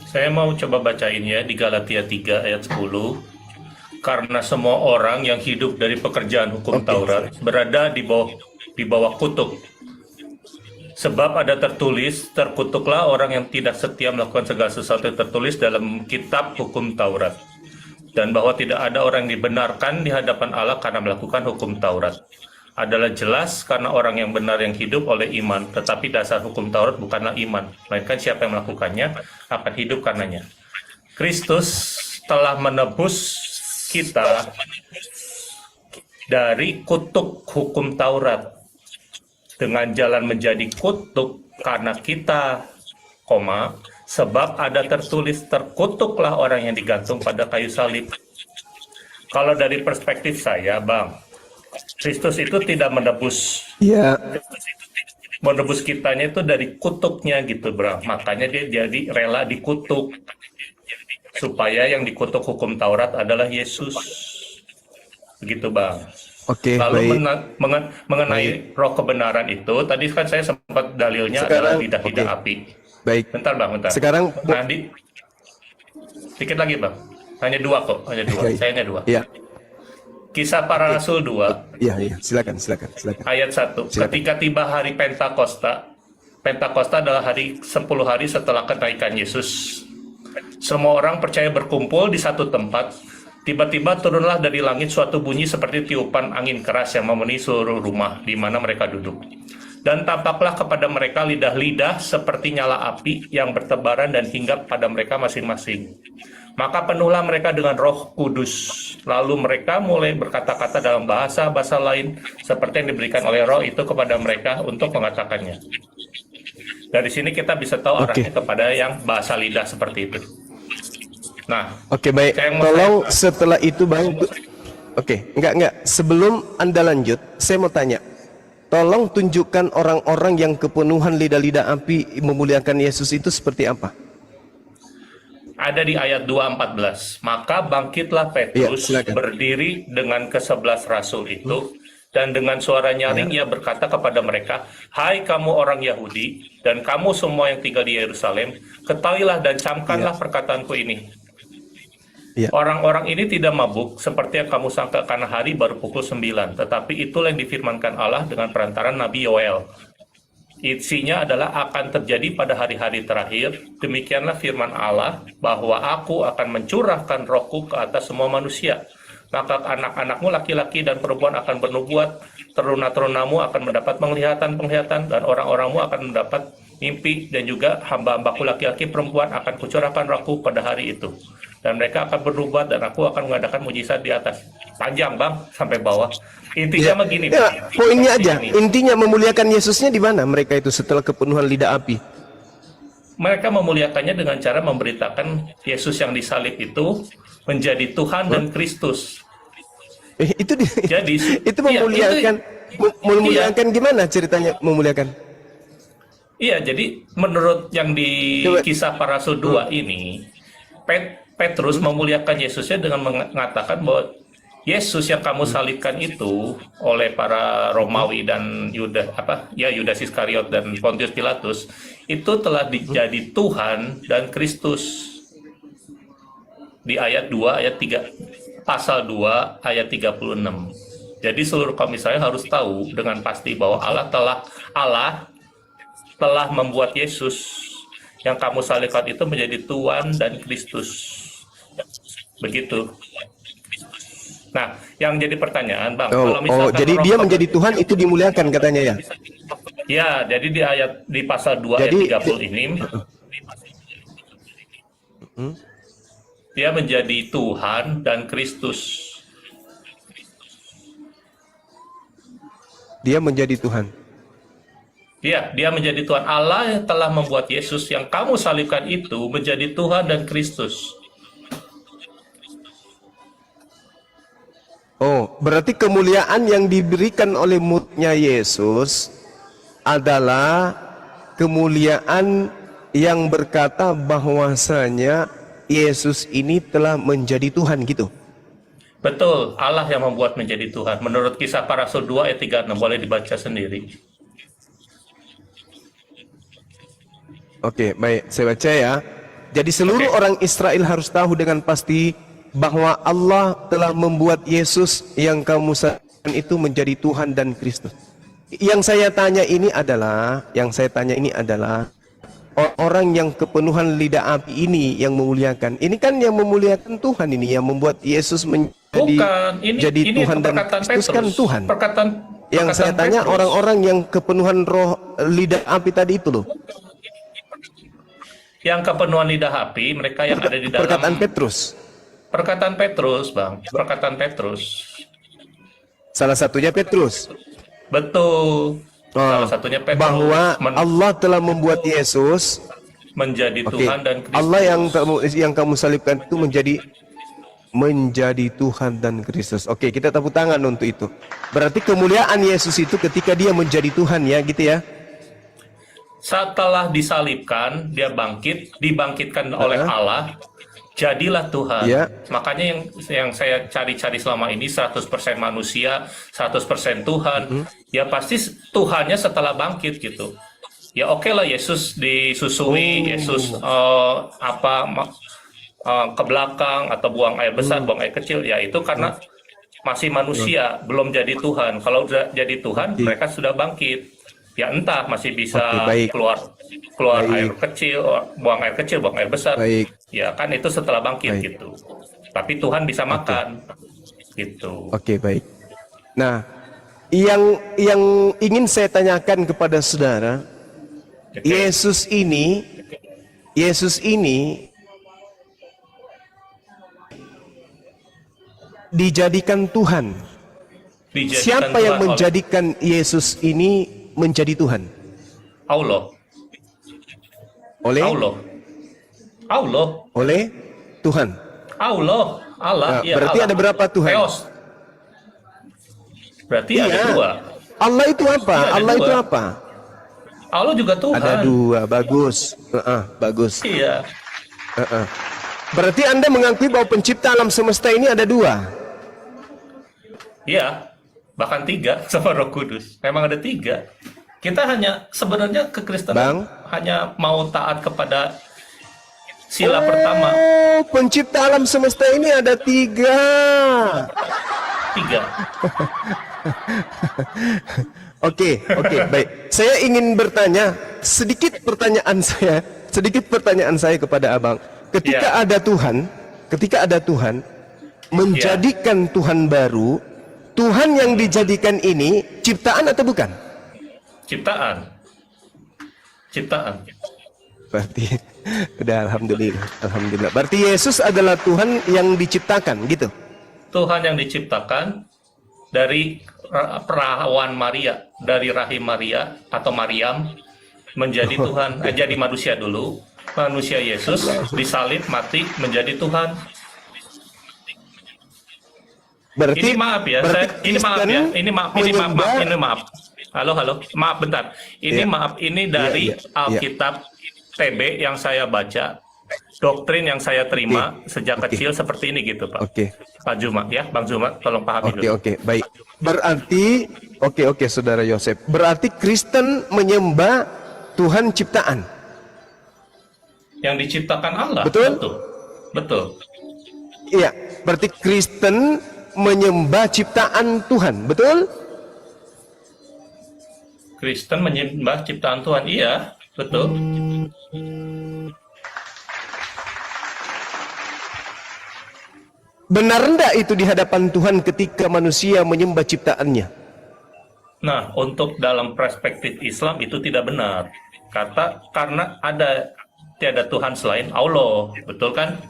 Saya mau coba bacain ya di Galatia 3 ayat 10. Karena semua orang yang hidup dari pekerjaan hukum Taurat berada di bawah kutuk. Sebab ada tertulis, terkutuklah orang yang tidak setia melakukan segala sesuatu yang tertulis dalam kitab hukum Taurat. Dan bahwa tidak ada orang yang dibenarkan di hadapan Allah karena melakukan hukum Taurat. Adalah jelas karena orang yang benar yang hidup oleh iman, tetapi dasar hukum Taurat bukanlah iman, melainkan siapa yang melakukannya akan hidup karenanya. Kristus telah menebus kita dari kutuk hukum Taurat dengan jalan menjadi kutuk karena kita, sebab ada tertulis terkutuklah orang yang digantung pada kayu salib. Kalau dari perspektif saya, Bang, Kristus itu tidak menebus, menebus kitanya itu dari kutuknya gitu, bro. Makanya dia jadi rela dikutuk supaya yang dikutuk hukum Taurat adalah Yesus, begitu, Bang. Oke, lalu baik. Mengenai roh kebenaran itu, tadi kan saya sempat dalilnya Sekarang, adalah lidah-lidah api. Baik. Bentar Bang, bentar. Sekarang Nah, dikit lagi Bang. Hanya 2 kok, hanya 2. Baik. Saya hanya 2. ya, Kisah Para Rasul 2 ya, silakan. ayat 1. Silakan. Ketika tiba hari Pentakosta, Pentakosta adalah hari 10 hari setelah kenaikan Yesus. Semua orang percaya berkumpul di satu tempat. Tiba-tiba turunlah dari langit suatu bunyi seperti tiupan angin keras yang memenuhi seluruh rumah di mana mereka duduk. Dan tampaklah kepada mereka lidah-lidah seperti nyala api yang bertebaran dan hinggap pada mereka masing-masing. Maka penuhlah mereka dengan Roh Kudus. Lalu mereka mulai berkata-kata dalam bahasa-bahasa lain seperti yang diberikan oleh Roh itu kepada mereka untuk mengatakannya. Dari sini kita bisa tahu arahnya kepada yang bahasa lidah seperti itu. Nah, Oke, baik. saya mau Tolong tanya. setelah itu Bang. Oke, enggak. Sebelum Anda lanjut, saya mau tanya. Tolong tunjukkan orang-orang yang kepenuhan lidah-lidah api memuliakan Yesus itu seperti apa? Ada di ayat 2:14. Maka bangkitlah Petrus silakan. berdiri dengan ke-11 rasul itu, dan dengan suara nyaring ia berkata kepada mereka, "Hai kamu orang Yahudi, dan kamu semua yang tinggal di Yerusalem, ketahuilah dan camkanlah perkataanku ini. Ya. Orang-orang ini tidak mabuk seperti yang kamu sangka karena hari baru pukul 9, tetapi itulah yang difirmankan Allah dengan perantaran Nabi Yoel. Isinya adalah akan terjadi pada hari-hari terakhir. Demikianlah firman Allah, bahwa aku akan mencurahkan rohku ke atas semua manusia. Maka anak-anakmu laki-laki dan perempuan akan bernubuat, teruna-terunamu akan mendapat penglihatan-penglihatan, dan orang-orangmu akan mendapat mimpi, dan juga hamba-hambaku laki-laki perempuan akan kucurahkan rohku pada hari itu. Dan mereka akan bernubuat, dan aku akan mengadakan mujizat di atas." Panjang Bang, sampai bawah. Intinya begini. Ya, poinnya aja. Ini. Intinya memuliakan Yesusnya di mana mereka itu setelah kepenuhan lidah api? Mereka memuliakannya dengan cara memberitakan Yesus yang disalib itu menjadi Tuhan dan Kristus. Itu Jadi, itu iya, memuliakan memuliakan Iya. gimana ceritanya memuliakan? Iya, jadi menurut yang di Coba. Kisah Para Rasul 2 ini, Petrus memuliakan Yesusnya dengan mengatakan bahwa Yesus yang kamu salibkan itu oleh para Romawi dan Yudas Iskariot dan Pontius Pilatus itu telah dijadi Tuhan dan Kristus. Di ayat 2 ayat 3 pasal 2 ayat 36. Jadi seluruh kaum Israel harus tahu dengan pasti bahwa Allah telah membuat Yesus yang kamu salibkan itu menjadi Tuhan dan Kristus. Begitu. Nah, yang jadi pertanyaan, Bang, kalau misalkan Jadi Roh dia Kudus- menjadi Tuhan itu dimuliakan katanya ya. Ya, jadi di pasal 2 Jadi- ayat 30 ini dia menjadi Tuhan dan Kristus. Dia menjadi Tuhan. Iya, dia menjadi Tuhan. Allah yang telah membuat Yesus yang kamu salibkan itu menjadi Tuhan dan Kristus. Oh, berarti kemuliaan yang diberikan oleh muridnya Yesus adalah kemuliaan yang berkata bahwasanya Yesus ini telah menjadi Tuhan gitu. Betul, Allah yang membuat menjadi Tuhan. Menurut Kisah Para Rasul 2 ayat 36, boleh dibaca sendiri. Oke, baik, saya baca ya. Jadi seluruh orang Israel harus tahu dengan pasti bahwa Allah telah membuat Yesus yang kamu salibkan itu menjadi Tuhan dan Kristus. Yang saya tanya ini adalah orang yang kepenuhan lidah api ini yang memuliakan. Ini kan yang memuliakan Tuhan ini, yang membuat Yesus menjadi Bukan, jadi ini Tuhan dan perkataan Kristus kan Petrus. Tuhan. Yang saya perkataan tanya Petrus. orang-orang yang kepenuhan roh lidah api tadi itu loh. Yang kepenuhan lidah api, mereka yang ada di dalam Perkataan Petrus. Perkataan Petrus, Bang. Perkataan Petrus. Salah satunya Petrus. Betul. Salah satunya Petrus. Bahwa Allah telah membuat Yesus menjadi Oke. Tuhan dan Kristus. Allah yang kamu salibkan itu menjadi Tuhan dan Kristus. Oke, kita tepuk tangan untuk itu. Berarti kemuliaan Yesus itu ketika dia menjadi Tuhan ya, gitu ya. Setelah disalibkan, dia dibangkitkan oleh Allah, jadilah Tuhan. Ya. Makanya yang saya cari-cari selama ini 100% manusia, 100% Tuhan. Ya pasti Tuhannya setelah bangkit gitu. Ya oke lah, Yesus disusui, Yesus ke belakang atau buang air besar, buang air kecil, ya itu karena masih manusia, belum jadi Tuhan. Kalau udah jadi Tuhan, mereka sudah bangkit. Ya entah masih bisa keluar air kecil, buang air kecil, buang air besar. Ya kan itu setelah bangkit gitu. Tapi Tuhan bisa makan gitu. Oke, baik. Nah, yang ingin saya tanyakan kepada saudara, Yesus ini dijadikan Tuhan. Siapa yang menjadikan Yesus ini menjadi Tuhan? Allah. Oleh Tuhan. Allah. Nah, ya, berarti Allah. ada berapa Tuhan? Theos. Berarti ada dua. Allah itu apa? Iya, ada Allah dua. itu apa? Allah juga Tuhan. Ada dua, bagus. Bagus. Iya. Berarti Anda mengakui bahwa pencipta alam semesta ini ada dua? Iya. Bahkan 3 sama Roh Kudus. Memang ada 3. Kita hanya sebenarnya kekristenan hanya mau taat kepada sila pertama. Oh, pencipta alam semesta ini ada 3. 3. Oke, baik. Saya ingin bertanya, sedikit pertanyaan saya kepada Abang. Ketika ada Tuhan menjadikan Tuhan baru, Tuhan yang dijadikan ini ciptaan atau bukan? Ciptaan. Berarti udah alhamdulillah. Berarti Yesus adalah Tuhan yang diciptakan gitu. Tuhan yang diciptakan dari perawan Maria, dari rahim Maria atau Maryam menjadi Tuhan, jadi manusia dulu. Manusia Yesus disalib, mati, menjadi Tuhan. Berarti, ini maaf ya, ini maaf. Halo, maaf bentar. Maaf, ini dari Alkitab TB yang saya baca, doktrin yang saya terima sejak kecil seperti ini gitu, Pak. Pak Juma, ya, Bang Juma, tolong pahami dulu. Baik. Berarti, Saudara Yosef. Berarti Kristen menyembah Tuhan ciptaan. Yang diciptakan Allah. Betul. Iya, berarti Kristen menyembah ciptaan Tuhan, betul? Kristen menyembah ciptaan Tuhan, iya, betul. Benar enggak itu di hadapan Tuhan ketika manusia menyembah ciptaannya? Nah, untuk dalam perspektif Islam itu tidak benar. Karena tiada Tuhan selain Allah, betul kan?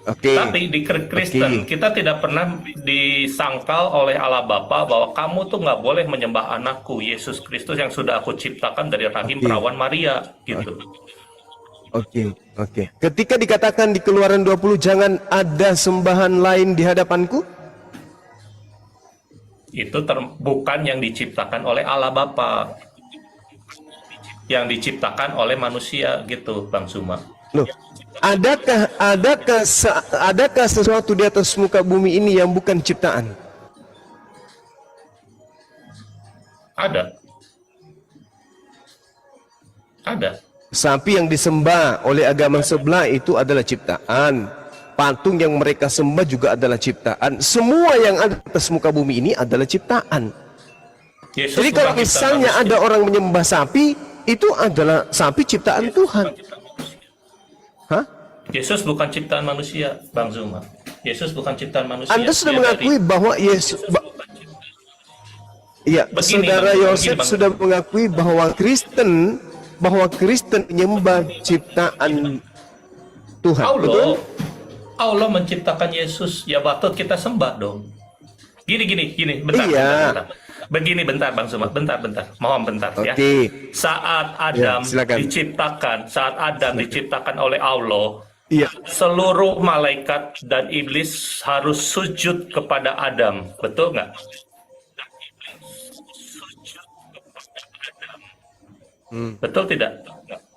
Tapi di Kristen kita tidak pernah disangkal oleh Allah Bapa bahwa kamu tuh nggak boleh menyembah anakku Yesus Kristus yang sudah aku ciptakan dari rahim perawan Maria gitu. Ketika dikatakan di Keluaran 20 jangan ada sembahan lain di hadapanku, itu bukan yang diciptakan oleh Allah Bapa, yang diciptakan oleh manusia gitu, Bang Suma. Loh, adakah sesuatu di atas muka bumi ini yang bukan ciptaan? Ada. Sapi yang disembah oleh agama sebelah itu adalah ciptaan. Patung yang mereka sembah juga adalah ciptaan. Semua yang ada di atas muka bumi ini adalah ciptaan. Jadi kalau misalnya ada orang menyembah sapi, itu adalah sapi ciptaan Tuhan. Yesus bukan ciptaan manusia, Bang Zuma. Yesus bukan ciptaan manusia. Anda sudah mengakui bahwa Yesus... Saudara Yosef sudah mengakui bahwa Kristen menyembah ciptaan Tuhan. Allah menciptakan Yesus, ya patut kita sembah dong. Gini, bentar. Begini, bentar, Bang Zuma, bentar. Mohon bentar ya. Saat Adam diciptakan oleh Allah, seluruh malaikat dan iblis harus sujud kepada Adam, betul nggak? Betul tidak?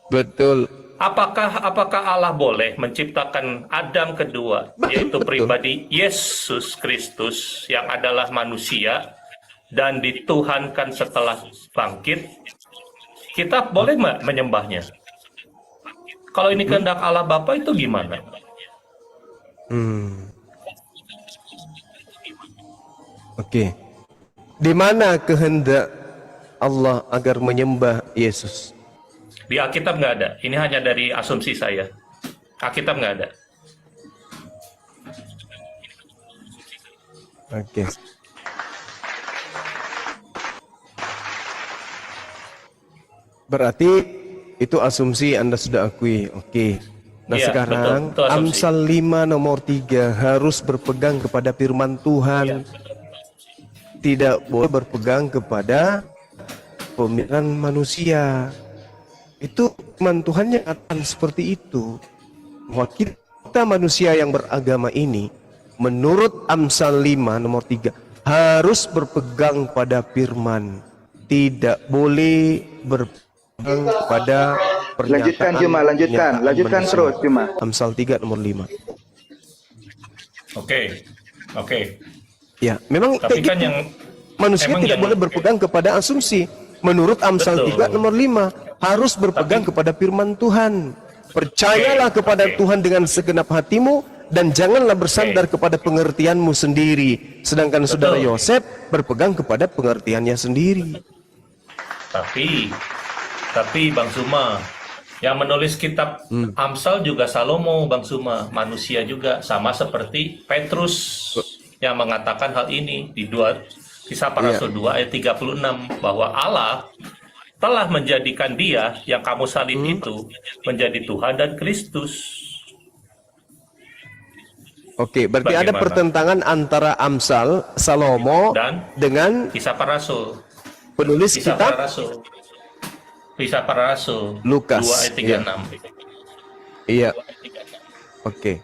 Betul. Apakah Allah boleh menciptakan Adam kedua, yaitu pribadi Yesus Kristus yang adalah manusia dan dituhankan setelah bangkit, kita boleh nggak menyembahnya? Kalau ini kehendak Allah Bapa itu gimana? Oke. Di mana kehendak Allah agar menyembah Yesus? Di Alkitab nggak ada. Ini hanya dari asumsi saya. Alkitab nggak ada. Oke. Berarti itu asumsi Anda sudah akui. Oke. Nah Iya, sekarang betul, itu asumsi. Amsal 5 nomor 3 harus berpegang kepada firman Tuhan. Tidak boleh berpegang kepada pemikiran manusia. Itu firman Tuhan yang akan seperti itu. Bahwa kita manusia yang beragama ini, menurut Amsal 5 nomor 3 harus berpegang pada firman. Tidak boleh berpegang pada pernyataan. Lanjutkan Juma, lanjutkan manusia. terus Juma. Amsal 3 nomor 5. Oke. Ya, memang Tapi kayak kan gitu. yang Manusia emang tidak yang- boleh berpegang kepada asumsi. Menurut Amsal Betul. 3 nomor 5 harus berpegang kepada firman Tuhan. Percayalah kepada Tuhan dengan segenap hatimu dan janganlah bersandar kepada pengertianmu sendiri. Sedangkan saudara Yosef berpegang kepada pengertiannya sendiri. Tapi Bang Zuma, yang menulis kitab Amsal juga Salomo, Bang Zuma, manusia juga, sama seperti Petrus yang mengatakan hal ini di Kisah Para Rasul 2 ayat 36, bahwa Allah telah menjadikan dia yang kamu salib itu menjadi Tuhan dan Kristus. Oke, berarti ada Bagaimana? pertentangan antara Amsal, Salomo Dan dengan Kisah Para Rasul. penulis Kisah Para kitab Rasul. Kisah Para Rasul Lukas, 2 ayat 36. Iya. Oke.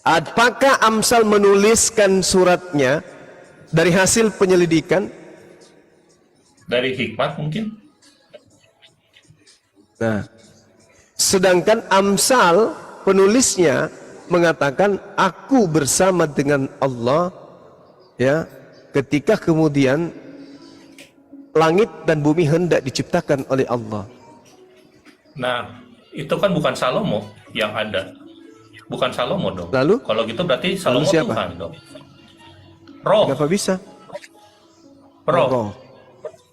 Apakah Amsal menuliskan suratnya dari hasil penyelidikan? Dari hikmat mungkin? Nah, sedangkan Amsal penulisnya mengatakan aku bersama dengan Allah, ya, ketika kemudian langit dan bumi hendak diciptakan oleh Allah. Nah, itu kan bukan Salomo yang ada. Bukan Salomo dong. Lalu? Kalau gitu berarti Salomo siapa? Tuhan dong. Roh. Kenapa bisa? Roh.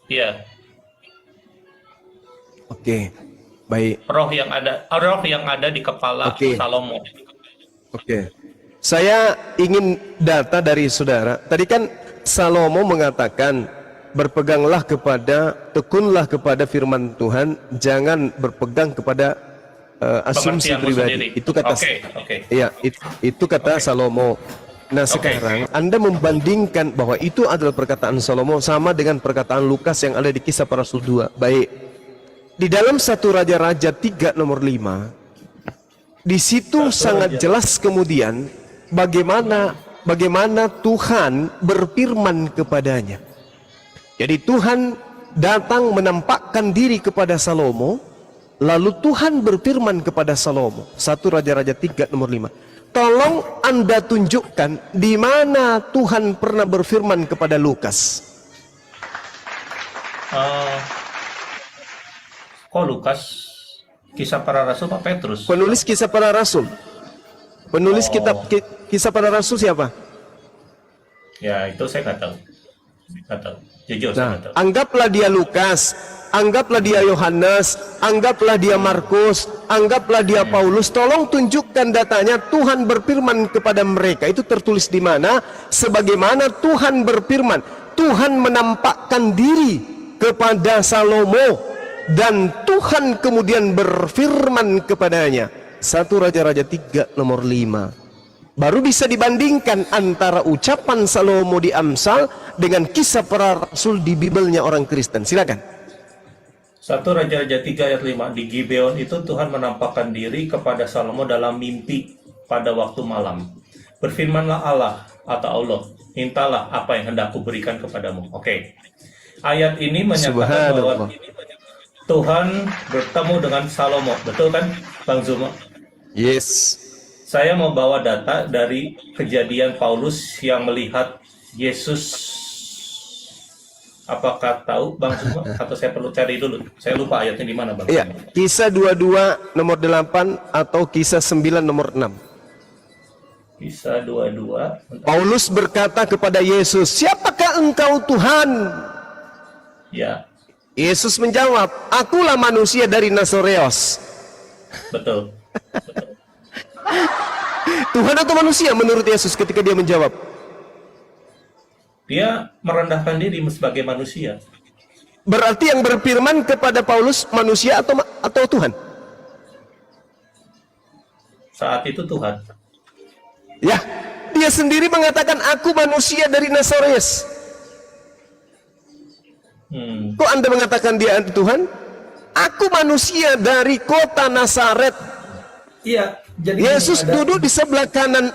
Iya. Oke. Baik. Roh yang ada di kepala Oke. Salomo. Oke. Saya ingin data dari saudara. Tadi kan Salomo mengatakan berpeganglah kepada, tekunlah kepada firman Tuhan, jangan berpegang kepada asumsi Pengertianmu pribadi. sendiri. Itu kata Oke. Iya, itu kata Salomo. Nah, sekarang Anda membandingkan bahwa itu adalah perkataan Salomo sama dengan perkataan Lukas yang ada di Kisah Para Rasul 2. Baik. Di dalam 1 Raja-Raja 3 nomor 5, di situ sangat jelas kemudian bagaimana Tuhan berfirman kepadanya. Jadi Tuhan datang menampakkan diri kepada Salomo, lalu Tuhan berfirman kepada Salomo. 1 Raja-Raja 3 nomor 5. Tolong Anda tunjukkan di mana Tuhan pernah berfirman kepada Lukas. Kok Lukas? Kisah Para Rasul apa Petrus? Penulis Kisah Para Rasul. Penulis kitab Kisah Para Rasul siapa? Ya, itu saya nggak tahu. Nggak tahu. Jujur saya Nah, nggak tahu. anggaplah dia Lukas, anggaplah dia Yohanes, anggaplah dia Markus, anggaplah dia Paulus. Tolong tunjukkan datanya Tuhan berfirman kepada mereka. Itu tertulis di mana? Sebagaimana Tuhan berfirman. Tuhan menampakkan diri kepada Salomo dan Tuhan kemudian berfirman kepadanya. 1 Raja-Raja 3 nomor 5. Baru bisa dibandingkan antara ucapan Salomo di Amsal dengan Kisah Para Rasul di Bibelnya orang Kristen. Silakan. 1 Raja-Raja 3 ayat 5, di Gibeon itu Tuhan menampakkan diri kepada Salomo dalam mimpi pada waktu malam. Berfirmanlah Allah atau Allah, mintalah apa yang hendak kuberikan kepadamu. Oke. Ayat ini menyatakan bahwa Tuhan bertemu dengan Salomo. Betul kan, Bang Zuma? Yes. Saya mau bawa data dari kejadian Paulus yang melihat Yesus Apakah tahu Bang Suma? Atau saya perlu cari dulu? Saya lupa ayatnya di mana Bang Iya, Suma. Kisah 22 nomor 8 atau Kisah 9 nomor 6. Kisah 22. Paulus berkata kepada Yesus, "Siapakah engkau Tuhan?" Ya, Yesus menjawab, "Akulah manusia dari Nazareos." betul. Tuhan atau manusia menurut Yesus ketika dia menjawab? Dia merendahkan diri sebagai manusia. Berarti yang berfirman kepada Paulus manusia atau Tuhan? Saat itu Tuhan. Ya, dia sendiri mengatakan aku manusia dari Nazareus. Kok Anda mengatakan dia Tuhan? Aku manusia dari kota Nazaret. Iya, jadi Yesus duduk di sebelah kanan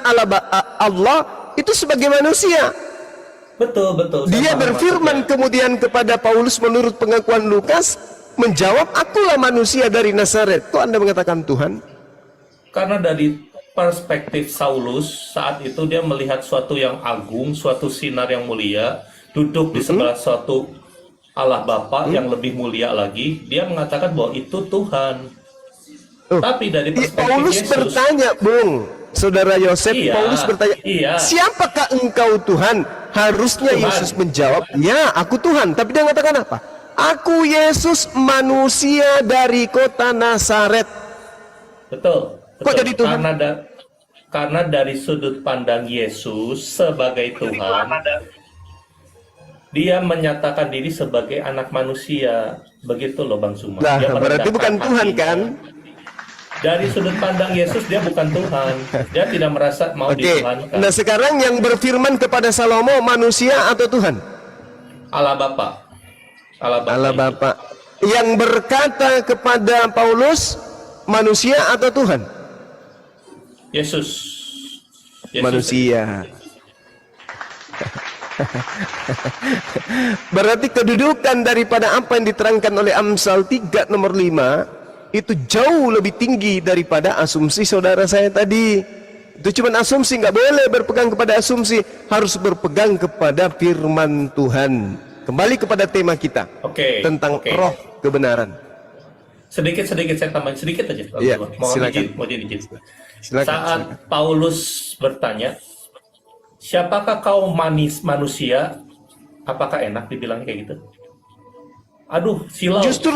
Allah itu sebagai manusia. Betul, betul. Saya Dia paham berfirman maksudnya. kemudian kepada Paulus menurut pengakuan Lukas, menjawab, "Akulah manusia dari Nazaret." Kok Anda mengatakan Tuhan? Karena dari perspektif Saulus, saat itu dia melihat suatu yang agung, suatu sinar yang mulia, duduk di sebelah suatu Allah Bapa yang lebih mulia lagi, dia mengatakan bahwa itu Tuhan. Oh, Tapi dari perspektif Paulus Yesus, bertanya, Bung, Saudara Yosef, Iya, Paulus bertanya, iya. "Siapakah engkau Tuhan?" Harusnya Tuhan. Yesus menjawab, "Ya, aku Tuhan." Tapi dia mengatakan apa? "Aku Yesus, manusia dari kota Nazaret." betul. Kok jadi Tuhan? Karena dari sudut pandang Yesus sebagai Tuhan, dia menyatakan diri sebagai anak manusia. Begitu loh Bang Suma. Nah, Dia berarti merendahkan bukan Tuhan hatinya. kan? Dari sudut pandang Yesus dia bukan Tuhan. Dia tidak merasa mau Oke, dituhankan. nah sekarang yang berfirman kepada Salomo manusia atau Tuhan? Allah Bapa. Allah Bapa. Yang berkata kepada Paulus manusia atau Tuhan? Yesus. Manusia. Berarti kedudukan daripada apa yang diterangkan oleh Amsal 3 nomor 5 itu jauh lebih tinggi daripada asumsi saudara saya tadi. Itu cuma asumsi, nggak boleh berpegang kepada asumsi, harus berpegang kepada firman Tuhan. Kembali kepada tema kita tentang roh kebenaran. Sedikit saya tambahin sedikit aja. Iya, Mohon silakan. izin. Silakan, Saat silakan. Paulus bertanya, siapakah kau manusia? Apakah enak dibilang kayak gitu? Aduh, silau. Justru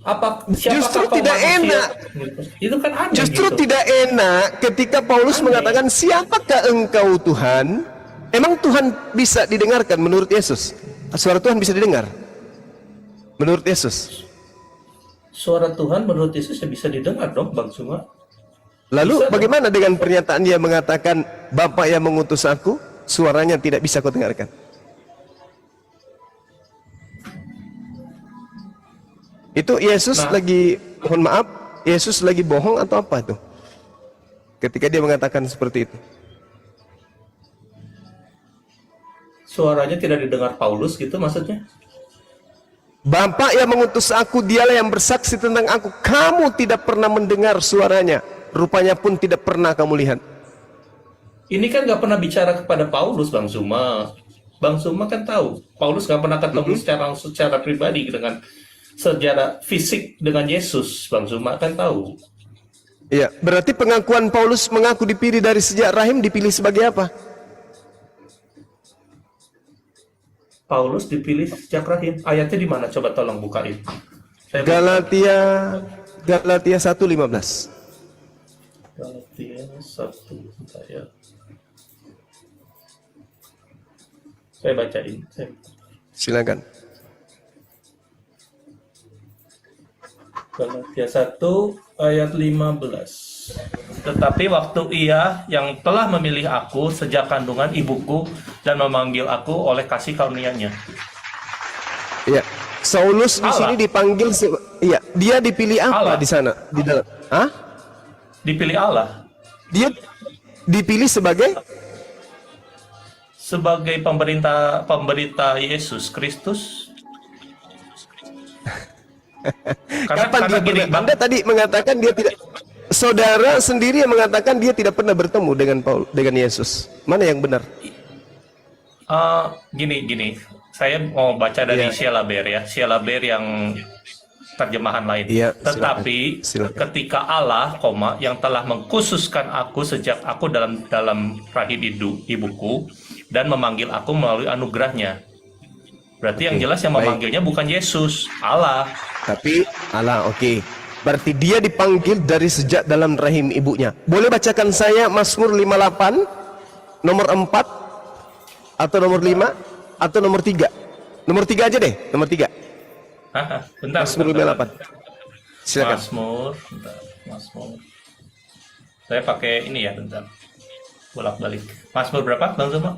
Kau tidak manusia? enak. Gitu. Itu kan aneh. Justru gitu. tidak enak ketika Paulus mengatakan, "Siapakah engkau Tuhan?" Emang Tuhan bisa didengarkan menurut Yesus? Suara Tuhan bisa didengar menurut Yesus? Suara Tuhan menurut Yesus ya bisa didengar dong, Bang Suma. Lalu Bisa bagaimana dengan pernyataan dia mengatakan, "Bapa yang mengutus aku, suaranya tidak bisa kau dengarkan"? Itu Yesus lagi, mohon maaf, Yesus lagi bohong atau apa itu? Ketika dia mengatakan seperti itu. Suaranya tidak didengar Paulus gitu maksudnya? "Bapa yang mengutus aku, dialah yang bersaksi tentang aku. Kamu tidak pernah mendengar suaranya, rupanya pun tidak pernah kamu lihat." Ini kan nggak pernah bicara kepada Paulus, Bang Suma. Bang Suma kan tahu, Paulus nggak pernah ketemu secara pribadi dengan secara fisik dengan Yesus. Bang Suma kan tahu. Iya, berarti pengakuan Paulus mengaku dipilih dari sejak rahim, dipilih sebagai apa? Paulus dipilih sejak rahim. Ayatnya di mana? Coba tolong bukain. Galatia 1:15. Galatia 1 ya. Saya bacain. Silakan. Galatia 1 ayat 15. Tetapi waktu Ia yang telah memilih aku sejak kandungan ibuku dan memanggil aku oleh kasih karunia-Nya. Iya. Saulus di sini dipanggil iya, dia dipilih apa Allah. di sana? Di dalam. Hah? Dipilih Allah Dia dipilih sebagai pemberita Yesus Kristus. kapan dia gini, pernah, Anda tadi mengatakan dia tidak, saudara sendiri yang mengatakan dia tidak pernah bertemu dengan Yesus. Mana yang benar? Gini, Saya mau baca dari Iya. Sialaber ya, Sialaber yang terjemahan lain. Iya, Tetapi silakan. ketika Allah, yang telah mengkhususkan aku sejak aku dalam rahim ibuku dan memanggil aku melalui anugerahnya. Berarti yang Oke, jelas yang baik. memanggilnya bukan Yesus, Allah. Tapi Allah, oke. Berarti dia dipanggil dari sejak dalam rahim ibunya. Boleh bacakan saya Mazmur 58 nomor 4 atau nomor 5 atau nomor 3? Nomor 3 aja deh, nomor 3. Bentar. Mazmur 58. Silakan. Mazmur. Saya pakai ini ya, bentar. Bolak-balik. Mazmur berapa, Bang Zuma?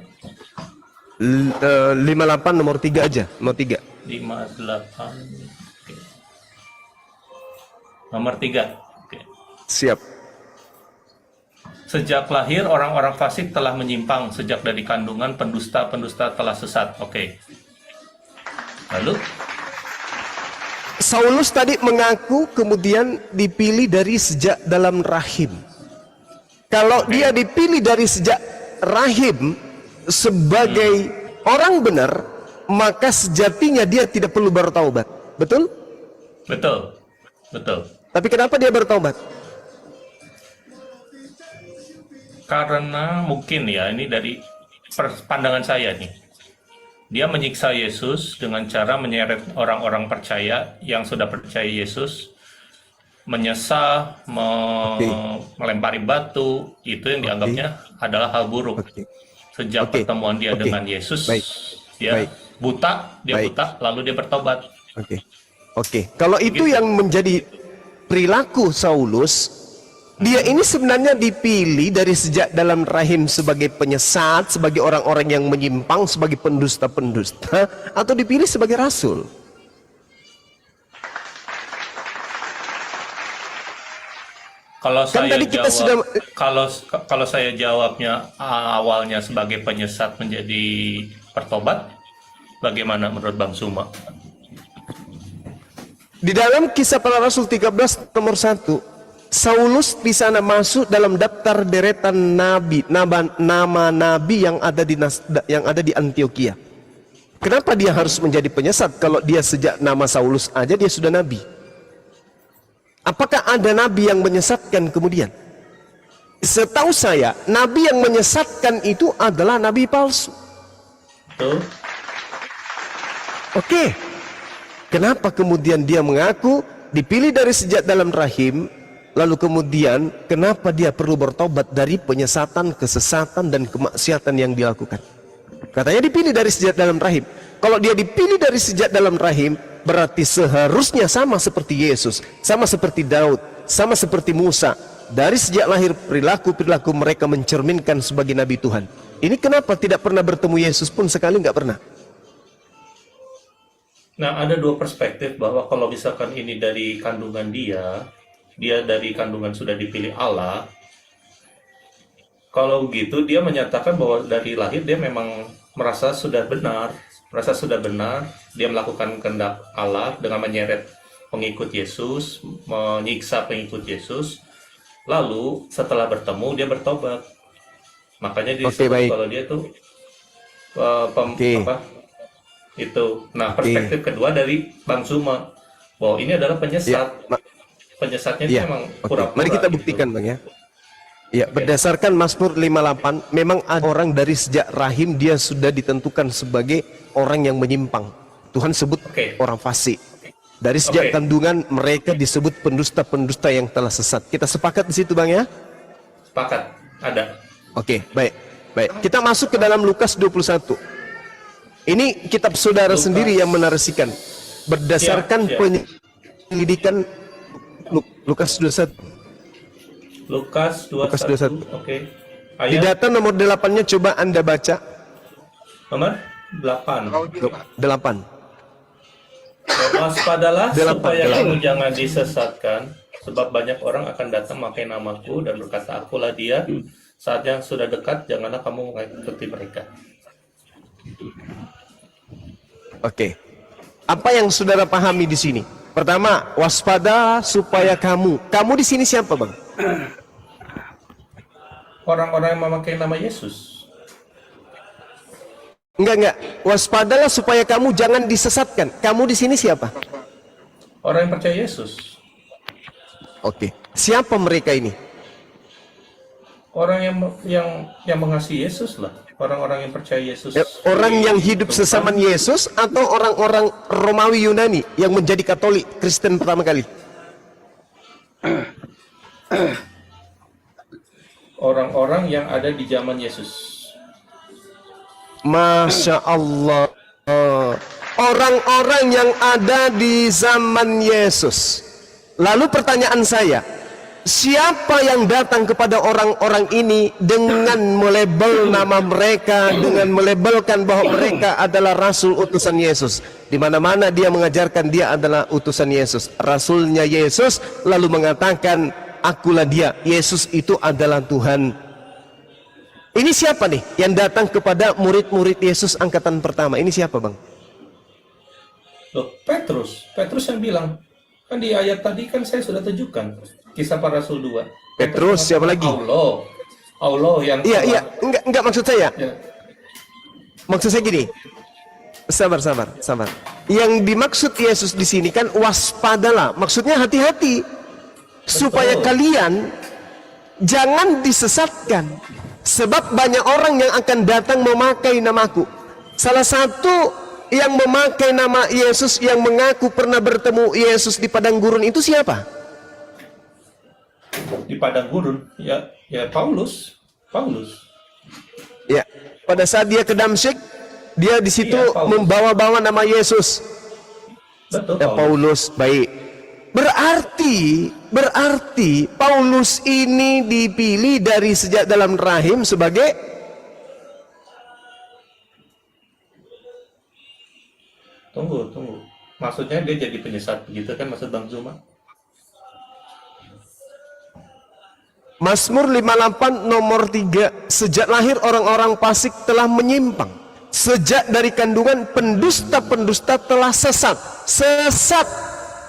58 nomor 3 aja, nomor 3. 58. Oke. Nomor 3. Oke. Siap. Sejak lahir orang-orang fasik telah menyimpang, sejak dari kandungan pendusta-pendusta telah sesat. Oke. Lalu Saulus tadi mengaku kemudian dipilih dari sejak dalam rahim. Kalau dia dipilih dari sejak rahim sebagai orang benar, maka sejatinya dia tidak perlu bertaubat. Betul? betul. Tapi kenapa dia bertaubat? Karena mungkin ya, ini dari pandangan saya nih. Dia menyiksa Yesus dengan cara menyeret orang-orang percaya yang sudah percaya Yesus, menyesal, melempari batu, itu yang dianggapnya adalah hal buruk. Sejak Oke. pertemuan dia Oke. dengan Yesus, Baik. dia Baik. buta, Baik. lalu dia bertobat. Oke. Kalau itu Begitu. yang menjadi perilaku Saulus, dia ini sebenarnya dipilih dari sejak dalam rahim sebagai penyesat, sebagai orang-orang yang menyimpang, sebagai pendusta-pendusta, atau dipilih sebagai rasul? Kalau Kan saya tadi kita jawab, sudah- kalau saya jawabnya awalnya sebagai penyesat menjadi bertobat, bagaimana menurut Bang Suma? Di dalam Kisah Para Rasul 13 nomor 1, Saulus di sana masuk dalam daftar deretan nabi, nama nabi yang ada di Antioquia. Kenapa dia harus menjadi penyesat kalau dia sejak nama Saulus aja dia sudah nabi? Apakah ada nabi yang menyesatkan kemudian? Setahu saya, nabi yang menyesatkan itu adalah nabi palsu. Betul? Oke. Kenapa kemudian dia mengaku dipilih dari sejak dalam rahim, lalu kemudian kenapa dia perlu bertobat dari penyesatan, kesesatan, dan kemaksiatan yang dilakukan? Katanya dipilih dari sejak dalam rahim. Kalau dia dipilih dari sejak dalam rahim, berarti seharusnya sama seperti Yesus, sama seperti Daud, sama seperti Musa. Dari sejak lahir perilaku-perilaku mereka mencerminkan sebagai Nabi Tuhan. Ini kenapa tidak pernah bertemu Yesus pun sekali, nggak pernah? Nah, ada dua perspektif bahwa kalau misalkan ini dari kandungan dia dari kandungan sudah dipilih Allah, kalau gitu dia menyatakan bahwa dari lahir dia memang merasa sudah benar, dia melakukan kehendak Allah dengan menyeret pengikut Yesus, menyiksa pengikut Yesus, lalu setelah bertemu dia bertobat. Makanya disebut baik. kalau dia tuh Oke. itu. Nah, perspektif kedua dari Bang Suma bahwa ini adalah penyesat. Penyesatnya itu Iya, memang oke. pura-pura. Mari kita gitu. buktikan, Bang ya. Ya, berdasarkan Mazmur 58, memang ada orang dari sejak rahim dia sudah ditentukan sebagai orang yang menyimpang. Tuhan sebut Oke. orang fasik. Dari sejak Oke. kandungan mereka disebut pendusta-pendusta yang telah sesat. Kita sepakat di situ, Bang ya? Sepakat. Ada. Oke, baik. Baik. Kita masuk ke dalam Lukas 21. Ini kitab saudara Lukas. sendiri yang menarasikan berdasarkan Siap. penyelidikan Lukas 21. Lukas 21. Lukas 21. Oke. Di Ayat data nomor 8-nya coba Anda baca. nomor 8. 8. Waspadalah Delapan. supaya kamu jangan disesatkan, sebab banyak orang akan datang memakai namaku dan berkata, akulah dia. Saatnya sudah dekat, janganlah kamu mengikuti mereka. Oke. Apa yang saudara pahami di sini? Pertama, waspada supaya kamu. Kamu di sini siapa, Bang? Orang-orang yang memakai nama Yesus. Enggak. Waspadalah supaya kamu jangan disesatkan. Kamu di sini siapa? Orang yang percaya Yesus. Oke. Siapa mereka ini? Orang yang mengasihi Yesus lah. Orang-orang yang percaya Yesus. Orang yang hidup sesaman Yesus atau orang-orang Romawi Yunani yang menjadi Katolik Kristen pertama kali? Orang-orang yang ada di zaman Yesus. Masya Allah. Orang-orang yang ada di zaman Yesus. Lalu pertanyaan saya, siapa yang datang kepada orang-orang ini dengan melabel nama mereka, dengan melabelkan bahwa mereka adalah rasul utusan Yesus? Di mana-mana dia mengajarkan dia adalah utusan Yesus, rasulnya Yesus, lalu mengatakan akulah dia, Yesus itu adalah Tuhan. Ini siapa nih yang datang kepada murid-murid Yesus angkatan pertama? Ini siapa, Bang? Loh, Petrus yang bilang. Kan di ayat tadi kan saya sudah tunjukkan. Kisah para Rasul 2. Petrus, siapa lagi? Allah yang... Iya, enggak maksud saya. Ya. Maksud saya gini. Sabar. Yang dimaksud Yesus di sini kan waspadalah. Maksudnya hati-hati. Supaya kalian jangan disesatkan. Sebab banyak orang yang akan datang memakai namaku. Salah satu yang memakai nama Yesus, yang mengaku pernah bertemu Yesus di padang gurun itu siapa? Di padang gurun, ya Paulus. Ya, pada saat dia ke Damsyik, dia di situ membawa-bawa nama Yesus. Betul, Paulus, baik. Berarti Paulus ini dipilih dari sejak dalam rahim sebagai Tunggu. Maksudnya dia jadi penyesat begitu kan maksud Bang Zuma? Mazmur 58 nomor 3. Sejak lahir orang-orang fasik telah menyimpang. Sejak dari kandungan pendusta-pendusta telah sesat.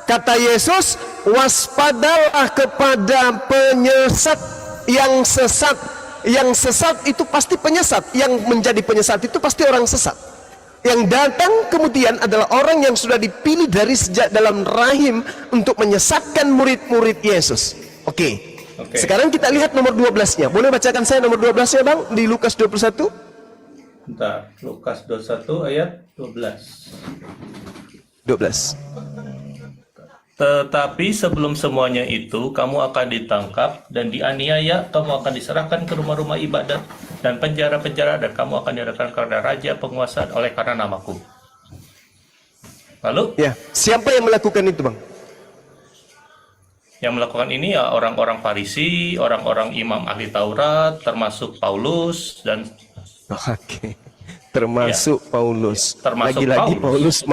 Kata Yesus, waspadalah kepada penyesat yang sesat. Yang sesat itu pasti penyesat. Yang menjadi penyesat itu pasti orang sesat. Yang datang kemudian adalah orang yang sudah dipilih dari sejak dalam rahim untuk menyesatkan murid-murid Yesus. Oke. Sekarang kita lihat nomor 12-nya. Boleh bacakan saya nomor 12-nya, Bang? Di Lukas 21. Bentar, Lukas 21 ayat 12. 12. Tetapi sebelum semuanya itu, kamu akan ditangkap dan dianiaya, kamu akan diserahkan ke rumah-rumah ibadat dan penjara-penjara, dan kamu akan diserahkan kepada raja penguasa oleh karena namaku. Lalu? Ya, siapa yang melakukan itu, Bang? Yang melakukan ini ya orang-orang Farisi, orang-orang imam ahli Taurat, termasuk Paulus dan... Oke, termasuk Paulus. Termasuk Lagi-lagi Paulus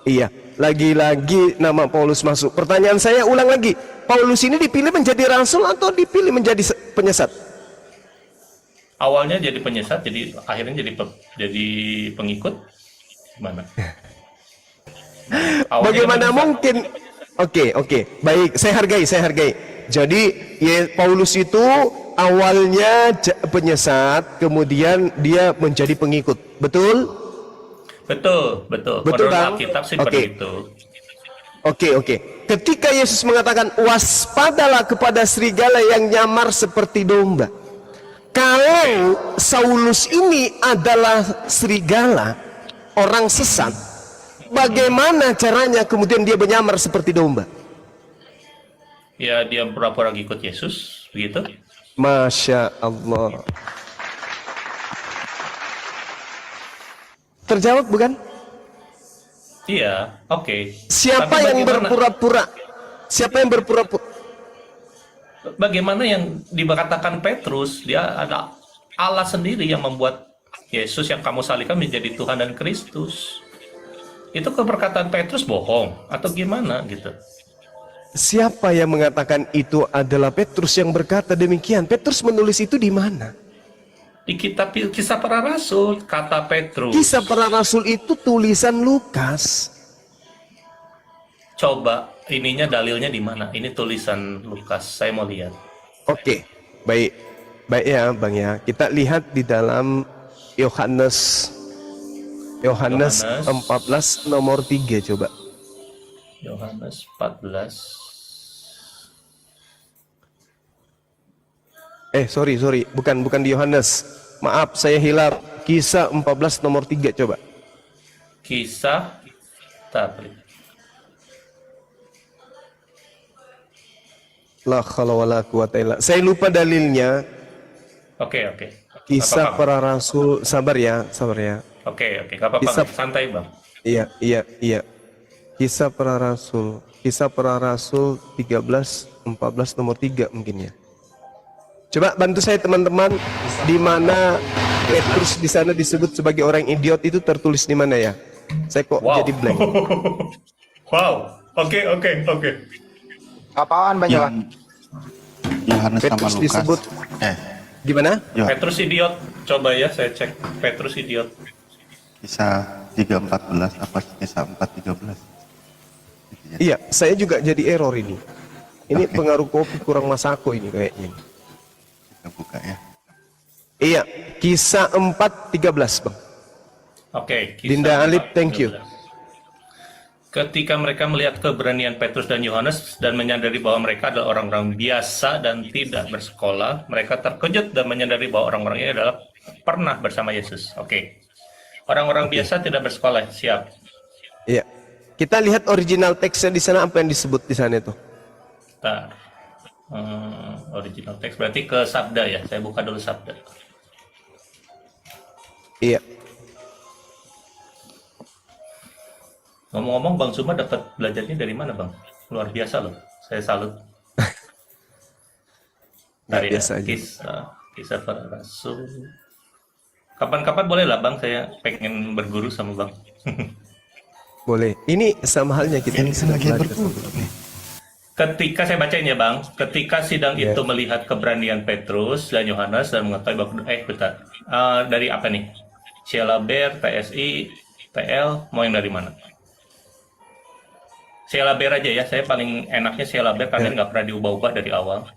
Iya. Lagi-lagi nama Paulus masuk. Pertanyaan saya ulang lagi. Paulus ini dipilih menjadi rasul atau dipilih menjadi penyesat? Awalnya jadi penyesat, jadi akhirnya jadi pengikut. Gimana? Bagaimana mungkin? Oke. Baik, saya hargai. Jadi Paulus itu awalnya penyesat, kemudian dia menjadi pengikut. Betul? Betul, Menurut Alkitab sih seperti itu. Oke. Ketika Yesus mengatakan waspadalah kepada serigala yang nyamar seperti domba. Kalau Saulus ini adalah serigala, orang sesat, bagaimana caranya kemudian dia menyamar seperti domba? Ya, dia pura-pura ikut Yesus, begitu. Masya Allah. Terjawab bukan? Iya, oke. Siapa yang berpura-pura? Bagaimana yang dikatakan Petrus, dia ada Allah sendiri yang membuat Yesus yang kamu salibkan menjadi Tuhan dan Kristus. Itu keperkataan Petrus bohong atau gimana gitu? Siapa yang mengatakan itu adalah Petrus yang berkata demikian? Petrus menulis itu di mana? Di kitab Kisah Para Rasul, kata Petrus. Kisah Para Rasul itu tulisan Lukas. Coba ininya dalilnya di mana? Ini tulisan Lukas, saya mau lihat. Oke, baik ya Bang ya. Kita lihat di dalam Yohanes Yohanes Yohanes. 14 nomor 3 coba. Yohanes 14. Sorry, bukan di Yohanes. Maaf, saya hilap. Kisah 14 nomor 3 coba. Kisah tapi La haula wala quwata illa. Saya lupa dalilnya. Oke. Kisah Apa-apa. para rasul. Sabar ya. Oke. Gak apa-apa. Kisah- Santai, Bang. Iya. Kisah para rasul 13 14 nomor 3 mungkin ya. Coba bantu saya teman-teman, di mana Petrus di sana disebut sebagai orang idiot itu tertulis di mana ya? Saya kok Wow. jadi blank. Wow. Oke. Apaan banyak? Yohanes sama Petrus Lukas. disebut gimana? Petrus idiot. Coba ya saya cek. Petrus idiot. Kisah 3:14 apa kisah 4:13? Iya, saya juga jadi error ini. Ini pengaruh kopi kurang masako ini kayaknya. Kita buka ya. Iya, kisah 4:13 Bang. Oke. Kisah Dinda Alip, 4:13. thank you. Ketika mereka melihat keberanian Petrus dan Yohanes dan menyadari bahwa mereka adalah orang-orang biasa dan tidak bersekolah, mereka terkejut dan menyadari bahwa orang-orang ini adalah pernah bersama Yesus. Oke. Orang-orang biasa tidak bersekolah, siap. Iya. Kita lihat original teksnya di sana, apa yang disebut di sana itu. Bentar. Original teks berarti ke Sabda ya. Saya buka dulu Sabda. Iya. Ngomong-ngomong, Bang Suma dapat belajarnya dari mana, Bang? Luar biasa loh. Saya salut. Nggak biasa aja. Kisah para rasul. Kapan-kapan boleh lah, Bang. Saya pengen berguru sama Bang. Boleh. Ini sama halnya kita ini sedang belajar. Ketika saya bacain ya, Bang. Ketika sidang itu melihat keberanian Petrus dan Yohanes dan mengetahui bahwa bentar. Dari apa nih? Sheila Bear, TSI, TL, mau yang dari mana? Sheila Bear aja ya. Saya paling enaknya Sheila Bear karena nggak pernah diubah-ubah dari awal.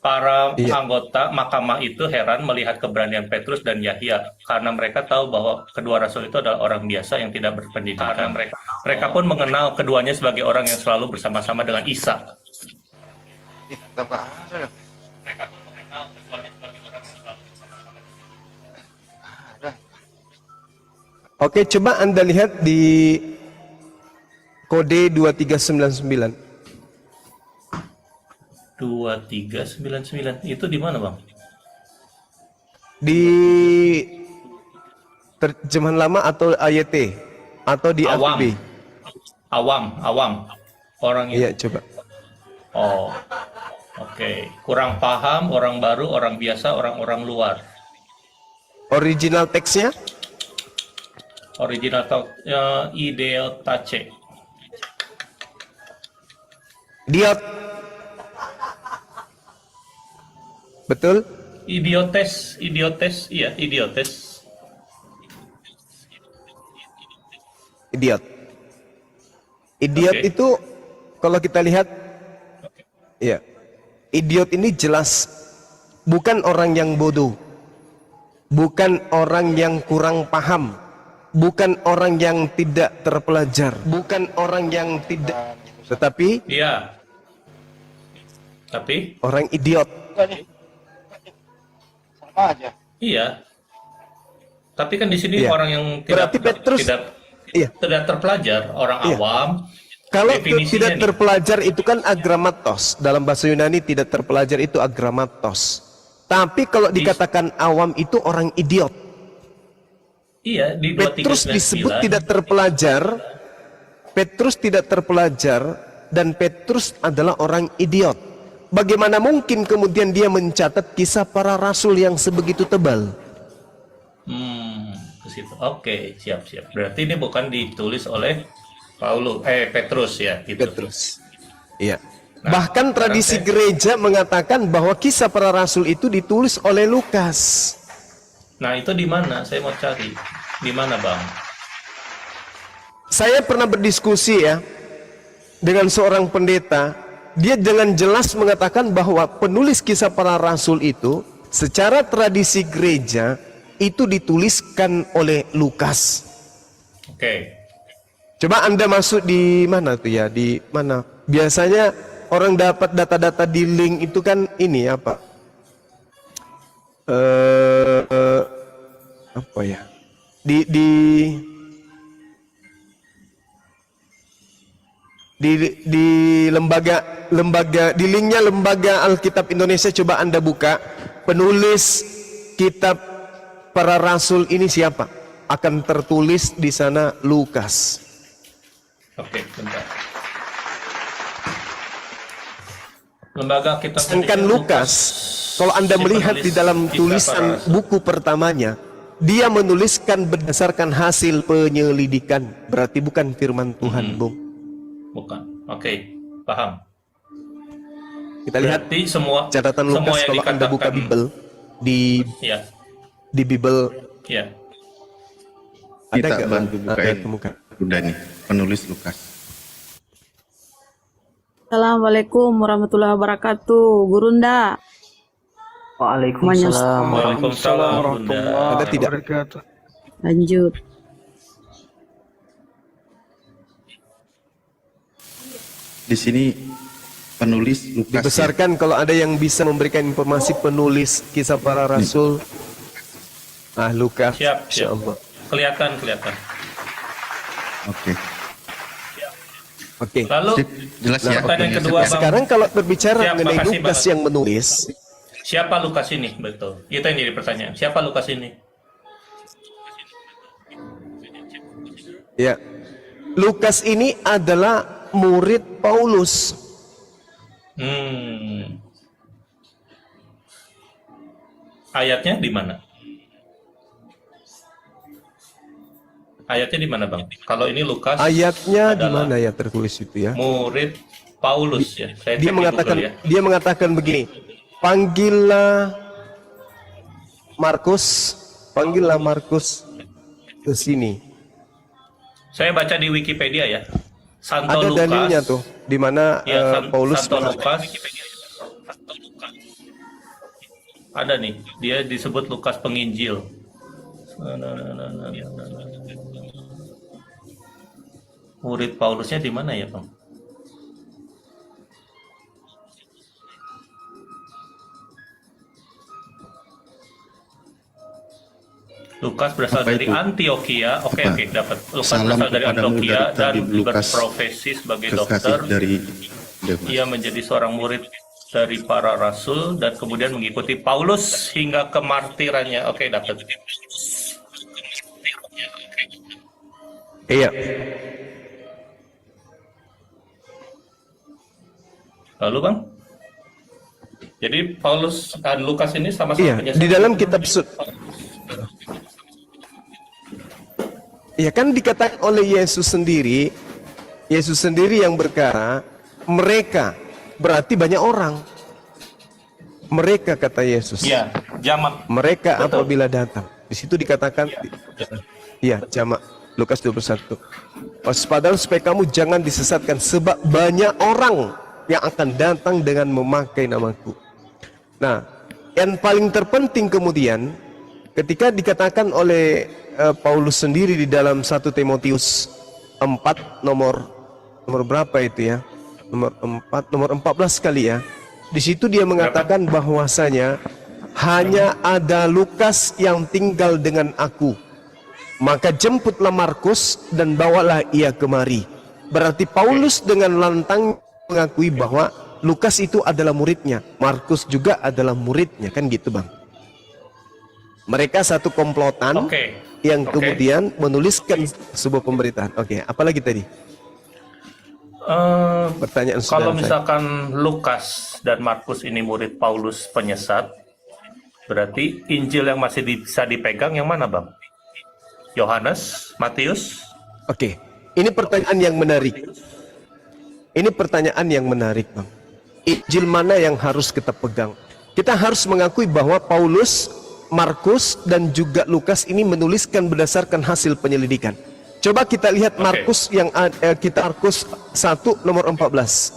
Para anggota mahkamah itu heran melihat keberanian Petrus dan Yahya karena mereka tahu bahwa kedua rasul itu adalah orang biasa yang tidak berpendidikan. Karena mereka pun mengenal keduanya sebagai orang yang selalu bersama-sama dengan Isa. Oke, coba Anda lihat di kode 2399. 2399 itu di mana, Bang? Di terjemahan lama atau AYT atau di Awam. APB? Awam. Orang itu. Iya, coba. Oh. Oke. Kurang paham, orang baru, orang biasa, orang-orang luar. Original teksnya? Original Ideo Tace. Diot. Betul? Idiotes, iya, idiotes. Idiot. Idiot Oke. itu kalau kita lihat, ya, idiot ini jelas bukan orang yang bodoh, bukan orang yang kurang paham, bukan orang yang tidak terpelajar, bukan orang yang tidak, tetapi Iya. Tapi, orang idiot. Sama aja. iya. Tapi kan di sini Iya. orang yang Berarti Petrus- Iya. tidak terpelajar, orang Iya. awam. Kalau Definisinya tidak nih. terpelajar itu kan agramatos. Dalam bahasa Yunani tidak terpelajar itu agramatos. Tapi kalau dikatakan awam itu orang idiot. Iya, di Petrus 2399. disebut tidak terpelajar. Petrus tidak terpelajar dan Petrus adalah orang idiot. Bagaimana mungkin kemudian dia mencatat kisah para rasul yang sebegitu tebal? Ke situ. Oke, siap. Berarti ini bukan ditulis oleh Petrus ya, gitu. Petrus. Iya. Nah, Bahkan tradisi sekarang gereja mengatakan bahwa kisah para rasul itu ditulis oleh Lukas. Nah, itu di mana? Saya mau cari. Di mana, Bang? Saya pernah berdiskusi ya dengan seorang pendeta. Dia dengan jelas mengatakan bahwa penulis kisah para rasul itu secara tradisi gereja itu dituliskan oleh Lukas. Oke. Coba Anda masuk di mana tuh ya? Di mana? Biasanya orang dapat data-data di link itu kan ini apa? Apa ya? Di lembaga di linknya Lembaga Alkitab Indonesia, coba Anda buka. Penulis kitab para rasul ini siapa? Akan tertulis di sana Lukas. Oke, bentar. Lembaga Kitab Sedangkan Lukas, kalau Anda Si melihat penulis di dalam kitab tulisan para rasul. buku pertamanya, dia menuliskan berdasarkan hasil penyelidikan. Berarti bukan firman Tuhan, Bung. Bukan. Oke, paham. Kita lihat Berarti semua catatan semua Lukas yang kalau Anda buka dikatakan- Bible Ya, di Bible ya. ada Kita nggak, bantu Bang? bukain. Ada temukan. Udah nih, penulis Lukas. Assalamualaikum warahmatullahi wabarakatuh, Gurunda. Waalaikumsalam Waalaikumsalam, Bunda. Ada tidak? Lanjut. Di sini penulis Lukas. ya. Dibesarkan kalau ada yang bisa memberikan informasi penulis kisah para rasul. Lukas. Siap, siap. Insyaallah. Kelihatan. Oke. Oke. Lalu Sip, jelas ya. pertanyaan Oke, kedua, sip, ya. Bang. Sekarang kalau berbicara Siap, mengenai makasih Lukas banget. yang menulis, Siapa Lukas ini? Betul. Itu yang jadi pertanyaan. Siapa Lukas ini? ya, Lukas ini adalah murid Paulus. Ayatnya di mana? Ayatnya di mana, Bang? Kalau ini Lukas Ayatnya di adalah mana ya tertulis itu ya? murid Paulus ya. Saya Dia cek di mengatakan Google ya. dia mengatakan begini, panggillah Markus ke sini. Saya baca di Wikipedia ya. Santo Ada Lukas. dalilnya tuh di mana Ya, Paulus Santo mengatakan- Lukas. Ada nih, dia disebut Lukas Penginjil. Murid Paulusnya di mana ya, Bang? Lukas berasal Apa dari itu? Antioquia. Oke, Apa? dapat. Lukas Salam berasal dari kepadamu Antioquia dari dan tabib Lukas, berprofesi sebagai Kekasih dokter. dari Demas. Ia menjadi seorang murid dari para rasul dan kemudian mengikuti Paulus hingga kemartirannya. Oke, dapat. Iya. Lalu, Bang? Jadi Paulus dan Lukas ini sama-sama Iya, penyesal. di dalam kitab ya kan dikatakan oleh Yesus sendiri yang berkata, mereka berarti banyak orang. Mereka kata Yesus. Iya, jamak. Mereka Betul. apabila datang. Di situ dikatakan iya, jamak Lukas 21. Waspadalah supaya kamu jangan disesatkan sebab banyak orang yang akan datang dengan memakai namaku. Nah, yang paling terpenting kemudian ketika dikatakan oleh Paulus sendiri di dalam 1 Timotius 4 nomor berapa itu ya? Nomor 14 kali ya. Di situ dia mengatakan bahwasanya hanya ada Lukas yang tinggal dengan aku. Maka jemputlah Markus dan bawalah ia kemari. Berarti Paulus dengan lantang mengakui bahwa Lukas itu adalah muridnya, Markus juga adalah muridnya, kan gitu, Bang. Mereka satu komplotan yang kemudian menuliskan sebuah pemberitaan. Oke, apalagi tadi? Pertanyaan Kalau saudara saya. misalkan Lukas dan Markus ini murid Paulus penyesat, berarti Injil yang masih bisa dipegang yang mana, Bang? Yohanes, Matius? Oke, ini pertanyaan yang menarik. Ini pertanyaan yang menarik, Bang. Injil mana yang harus kita pegang? Kita harus mengakui bahwa Paulus, Markus, dan juga Lukas ini menuliskan berdasarkan hasil penyelidikan. Coba kita lihat Markus yang kita Markus 1 nomor 14.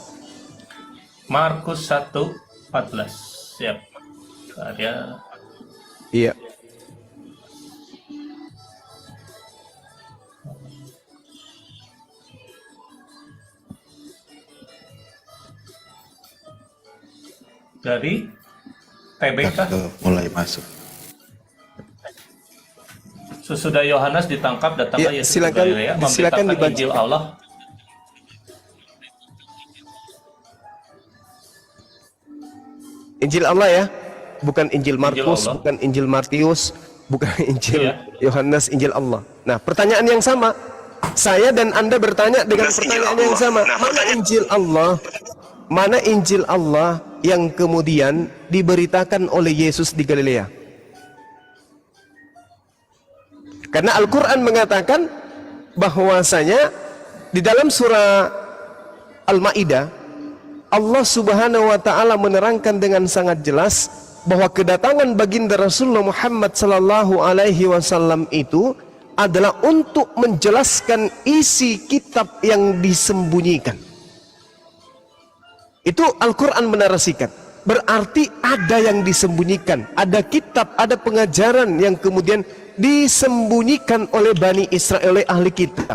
Markus 1:14. Siap. Ada. Iya. Dari TBK. mulai masuk. Sesudah Yohanes ditangkap, datanglah Ya, Yesus silakan- ke Galilea, silakan memberitakan dibaca. Injil Allah. Injil Allah ya, bukan Injil Markus, Allah. bukan Injil Matius, bukan Injil Iya. Yohanes, Injil Allah. Nah, pertanyaan yang sama. Saya dan Anda bertanya dengan pertanyaan yang sama. Mana Injil Allah? Mana Injil Allah yang kemudian diberitakan oleh Yesus di Galilea? Karena Al-Quran mengatakan bahwasanya di dalam surah Al-Ma'idah, Allah Subhanahu wa taala menerangkan dengan sangat jelas bahwa kedatangan baginda Rasulullah Muhammad sallallahu alaihi wasallam itu adalah untuk menjelaskan isi kitab yang disembunyikan. Itu Al-Quran menarasikan. Berarti ada yang disembunyikan, ada kitab, ada pengajaran yang kemudian disembunyikan oleh Bani Israel, oleh ahli kitab.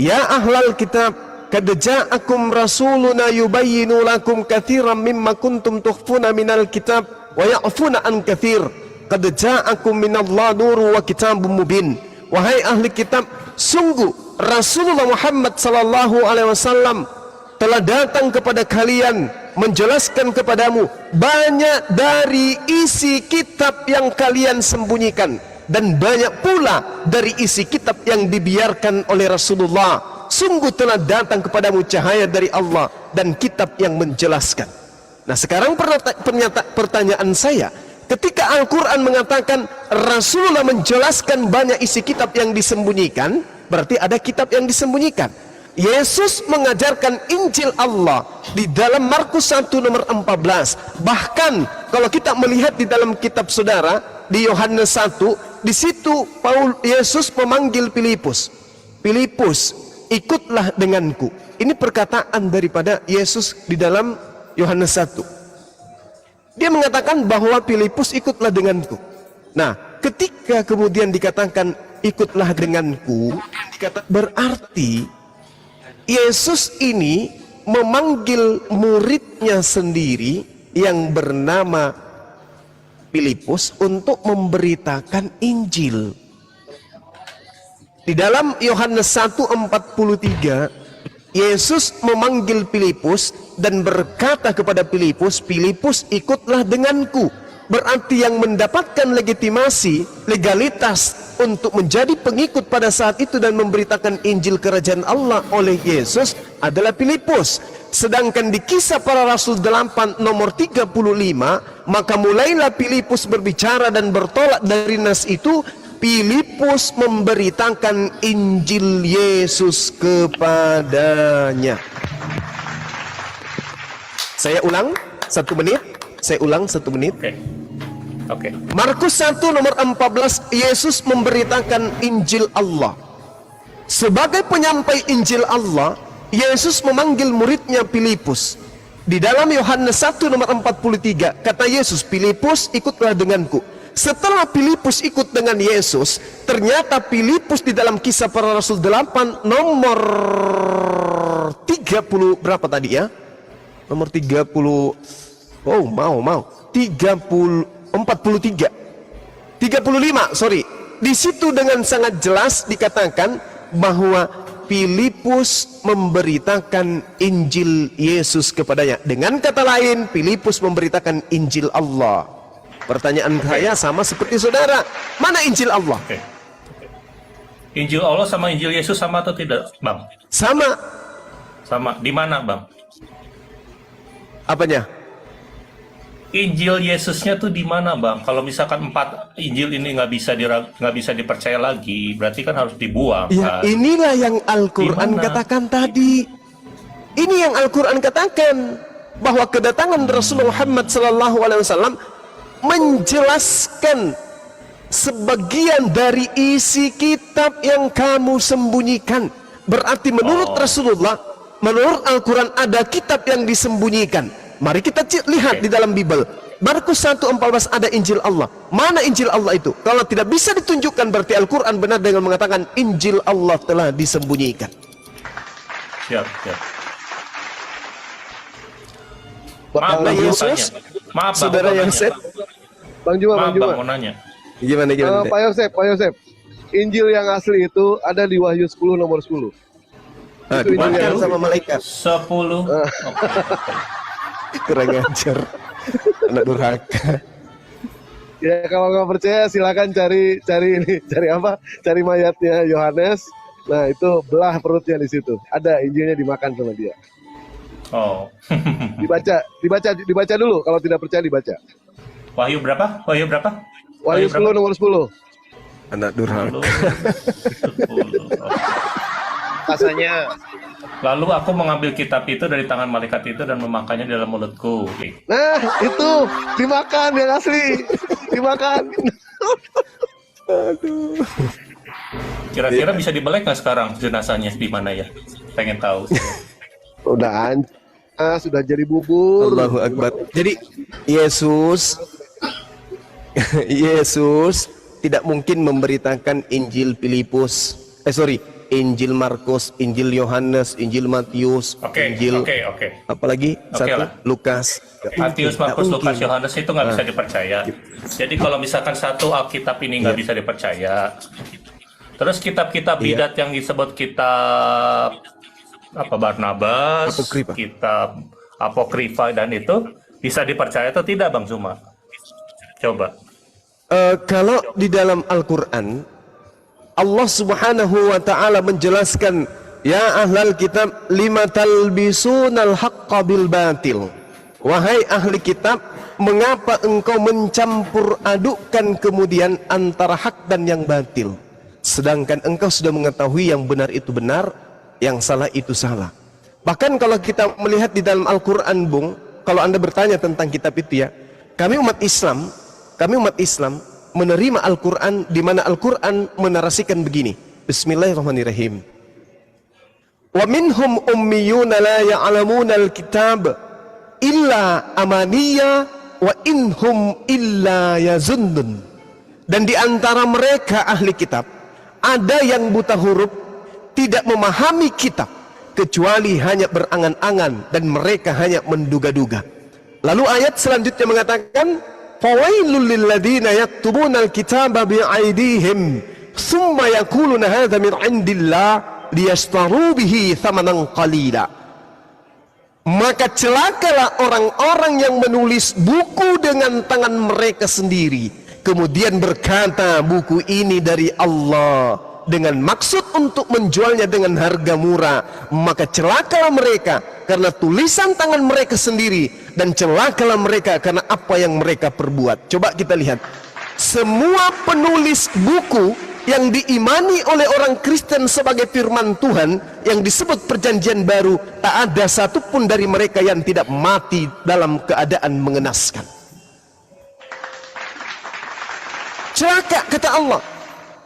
Ya ahlal kitab, qad ja'akum rasuluna yubayyinu lakum katsiran mimma kuntum tukhfuna minal kitab wa ya'funa an katsir. Qad ja'akum minallahi nurun wa kitabun mubin. Wahai ahli kitab, sungguh Rasulullah Muhammad sallallahu alaihi wasallam telah datang kepada kalian menjelaskan kepadamu banyak dari isi kitab yang kalian sembunyikan, dan banyak pula dari isi kitab yang dibiarkan oleh Rasulullah. Sungguh telah datang kepadamu cahaya dari Allah dan kitab yang menjelaskan. Nah, sekarang pertanyaan saya, ketika Al-Quran mengatakan Rasulullah menjelaskan banyak isi kitab yang disembunyikan, berarti ada kitab yang disembunyikan. Yesus mengajarkan Injil Allah di dalam Markus 1 nomor 14. Bahkan kalau kita melihat di dalam kitab saudara di Yohanes 1, di situ Yesus memanggil Filipus. Filipus, ikutlah denganku. Ini perkataan daripada Yesus di dalam Yohanes 1. Dia mengatakan bahwa Filipus, ikutlah denganku. Nah, ketika kemudian dikatakan ikutlah denganku, berarti Yesus ini memanggil muridnya sendiri yang bernama Filipus untuk memberitakan Injil. Di dalam Yohanes 1:43, Yesus memanggil Filipus dan berkata kepada Filipus, Filipus, ikutlah denganku. Berarti yang mendapatkan legitimasi, legalitas untuk menjadi pengikut pada saat itu dan memberitakan Injil kerajaan Allah oleh Yesus adalah Filipus. Sedangkan di Kisah Para Rasul 8 nomor 35, maka mulailah Filipus berbicara dan bertolak dari nas itu. Filipus memberitakan Injil Yesus kepadanya. Saya ulang 1 menit. Saya ulang 1 menit. Oke. Markus 1 nomor 14, Yesus memberitakan Injil Allah. Sebagai penyampai Injil Allah, Yesus memanggil muridnya Filipus. Di dalam Yohanes 1 nomor 43, kata Yesus, Filipus, ikutlah denganku. Setelah Filipus ikut dengan Yesus, ternyata Filipus di dalam Kisah Para Rasul 8 nomor 30 berapa tadi ya? Nomor 30. Oh, mau 43 35, sorry. Di situ dengan sangat jelas dikatakan bahwa Filipus memberitakan Injil Yesus kepadanya. Dengan kata lain, Filipus memberitakan Injil Allah. Pertanyaan saya sama seperti saudara, mana Injil Allah? Injil Allah sama Injil Yesus sama atau tidak, Bang? Sama. Sama. Di mana, Bang? Apanya? Injil Yesusnya tuh di mana, Bang? Kalau misalkan 4 Injil ini nggak bisa dipercaya lagi, berarti kan harus dibuang. Ya, kan? inilah yang Al-Quran Dimana? katakan tadi. Ini yang Al-Quran katakan, bahwa kedatangan Rasulullah Muhammad SAW menjelaskan sebagian dari isi kitab yang kamu sembunyikan. Berarti menurut Rasulullah, menurut Al-Quran ada kitab yang disembunyikan. Mari kita lihat di dalam Bible. Markus 1:14 ada Injil Allah. Mana Injil Allah itu? Kalau tidak bisa ditunjukkan, berarti Al-Quran benar dengan mengatakan Injil Allah telah disembunyikan. Siap. Karena Bang, Yesus, Maaf, Bang, Saudara mau Yosef. nanya. Bang Juma, Maaf, Bang Juma. Bang, mau nanya. Gimana gimana? Dek? Pak Yosef. Injil yang asli itu ada di Wahyu 10 nomor 10. Ah, Itu Injil yang dibacakan sama asli. malaikat. 10. Kurang ajar. Anak durhaka. Ya kalau nggak percaya silakan cari ini, cari mayatnya Yohanes. Nah itu belah perutnya di situ. Ada Injilnya dimakan sama dia. Oh. Dibaca dulu. Kalau tidak percaya dibaca. Wahyu berapa? Wahyu 10 nomor 10. Anak durhaka. 10. Rasanya. Lalu aku mengambil kitab itu dari tangan malaikat itu dan memakannya di dalam mulutku. Nah itu dimakan yang asli. Dimakan. Kira-kira bisa dibelek nggak sekarang jenazahnya di mana ya? Pengen tahu. Udah hancur. Sudah jadi bubur. Allahu Akbar. Jadi Yesus tidak mungkin memberitakan Injil Filipus. Injil Markus, Injil Yohanes, Injil Matius, Injil apalagi satu lah. Lukas. Matius, Markus, Lukas, Yohanes itu nggak bisa dipercaya. Jadi kalau misalkan satu Alkitab ini nggak bisa dipercaya, terus kitab-kitab bidat yang disebut kitab Barnabas, Apokrifa. kitab Apokrifa dan itu bisa dipercaya atau tidak, Bang Zuma? Coba. Kalau di dalam Al-Quran Allah subhanahu wa ta'ala menjelaskan, ya ahlal kitab lima talbisunal haqqa bil batil. Wahai ahli kitab, mengapa engkau mencampur adukkan kemudian antara hak dan yang batil, sedangkan engkau sudah mengetahui yang benar itu benar, yang salah itu salah. Bahkan kalau kita melihat di dalam Al-Quran, Bung, kalau Anda bertanya tentang kitab itu ya, kami umat Islam menerima Al-Quran, di mana Al-Quran menarasikan begini. Bismillahirrahmanirrahim. Wa minhum ummiyuna la ya'lamuna al-kitab illa amaniya wa inhum illa yazunnun. Dan di antara mereka ahli kitab ada yang buta huruf, tidak memahami kitab kecuali hanya berangan-angan dan mereka hanya menduga-duga. Lalu ayat selanjutnya mengatakan, fawailul lilladzina yaktubuna alkitaba bi'aidihim thumma yaquluna hadza min 'indillah liyashtaru bihi thamanan qalila. Maka celakalah orang-orang yang menulis buku dengan tangan mereka sendiri, kemudian berkata buku ini dari Allah dengan maksud untuk menjualnya dengan harga murah. Maka celakalah mereka karena tulisan tangan mereka sendiri, dan celakalah mereka karena apa yang mereka perbuat. Coba kita lihat, semua penulis buku yang diimani oleh orang Kristen sebagai firman Tuhan yang disebut perjanjian baru, tak ada satupun dari mereka yang tidak mati dalam keadaan mengenaskan. Celaka, kata Allah.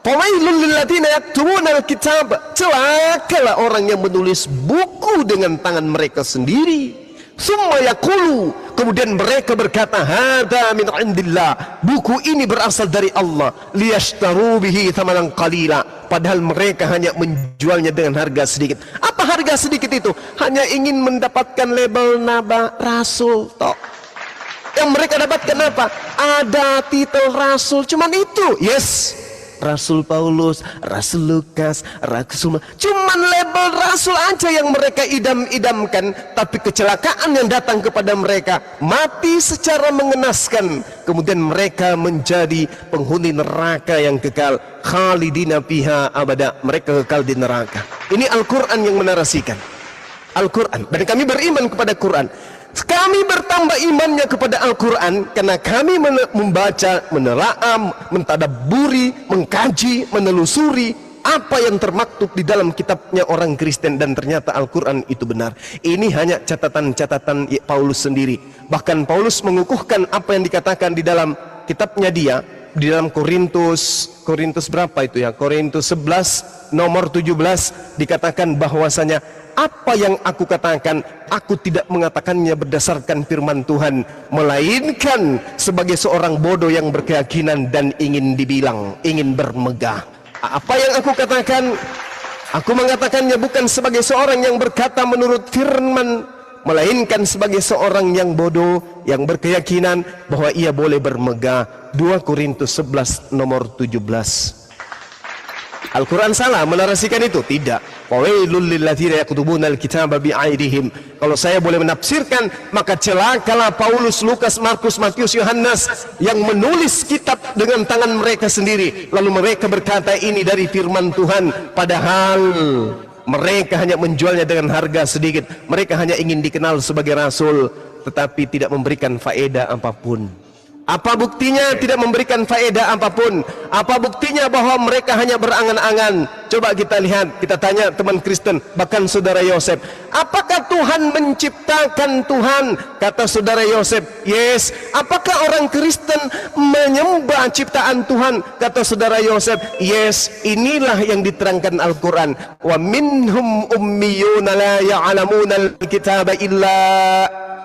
Fawailul lilladzina yaktubuna alkitab. Celakalah orang yang menulis buku dengan tangan mereka sendiri. Summa yaqulu, kemudian mereka berkata, hadza min indillah, buku ini berasal dari Allah, liyashtaru bihi thamanan qalila, padahal mereka hanya menjualnya dengan harga sedikit. Apa harga sedikit itu? Hanya ingin mendapatkan label naba rasul tok. Yang mereka dapatkan apa? Ada titel rasul, cuman itu. Yes, Rasul Paulus, Rasul Lukas, Rasul, cuman label rasul aja yang mereka idam-idamkan. Tapi kecelakaan yang datang kepada mereka, mati secara mengenaskan, kemudian mereka menjadi penghuni neraka yang kekal, khalidina fiha abada, mereka kekal di neraka. Ini Al-Quran yang menarasikan Al-Quran, dan kami beriman kepada Quran. Kami bertambah imannya kepada Al-Quran karena kami membaca, menelaah, mentadabburi, mengkaji, menelusuri apa yang termaktub di dalam kitabnya orang Kristen, dan ternyata Al-Quran itu benar. Ini hanya catatan-catatan Paulus sendiri. Bahkan Paulus mengukuhkan apa yang dikatakan di dalam kitabnya dia, di dalam Korintus berapa itu ya? Korintus 11 nomor 17 dikatakan bahwasanya apa yang aku katakan, aku tidak mengatakannya berdasarkan firman Tuhan, melainkan sebagai seorang bodoh yang berkeyakinan dan ingin dibilang, ingin bermegah. Apa yang aku katakan, aku mengatakannya bukan sebagai seorang yang berkata menurut firman melainkan sebagai seorang yang bodoh yang berkeyakinan bahwa ia boleh bermegah. 2 Korintus 11 nomor 17. Al-Quran salah menarasikan itu? Tidak. Wailul lilladzina yaktubuna al-kitaba bi'aidihim. Kalau saya boleh menafsirkan, maka celakalah Paulus, Lukas, Markus, Matius, Yohanes yang menulis kitab dengan tangan mereka sendiri, lalu mereka berkata ini dari firman Tuhan, padahal mereka hanya menjualnya dengan harga sedikit. Mereka hanya ingin dikenal sebagai rasul, tetapi tidak memberikan faedah apapun. Apa buktinya tidak memberikan faedah apapun? Apa buktinya bahwa mereka hanya berangan-angan? Coba kita lihat, kita tanya teman Kristen, bahkan saudara Yosef, apakah Tuhan menciptakan Tuhan? Kata saudara Yosef, yes. Apakah orang Kristen menyembah ciptaan Tuhan? Kata saudara Yosef, yes. Inilah yang diterangkan Al-Quran. Wa minhum ummiyuna la ya'lamuna al-kitaba illa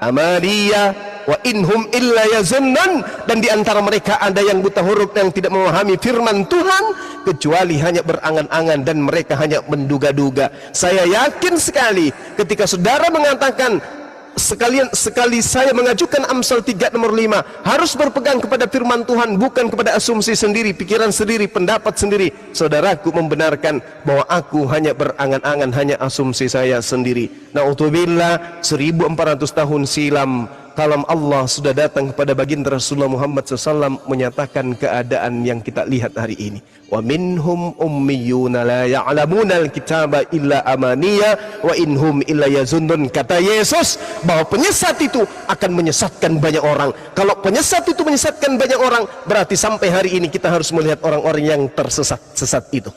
amaliya wa inhum illa yazunnan, dan di antara mereka ada yang buta huruf yang tidak memahami firman Tuhan kecuali hanya berangan-angan dan mereka hanya menduga-duga. Saya yakin sekali ketika saudara mengatakan sekali saya mengajukan Amsal 3 nomor 5 harus berpegang kepada firman Tuhan, bukan kepada asumsi sendiri, pikiran sendiri, pendapat sendiri. Saudaraku membenarkan bahwa aku hanya berangan-angan, hanya asumsi saya sendiri. Na'udzubillah, 1400 tahun silam kalam Allah sudah datang kepada baginda Rasulullah Muhammad SAW menyatakan keadaan yang kita lihat hari ini. Wa minhum ummiyuna la ya'lamuna al-kitaba illa amaniya wa inhum illa yazunnun. Kata Yesus bahwa penyesat itu akan menyesatkan banyak orang. Kalau penyesat itu menyesatkan banyak orang, berarti sampai hari ini kita harus melihat orang-orang yang tersesat itu.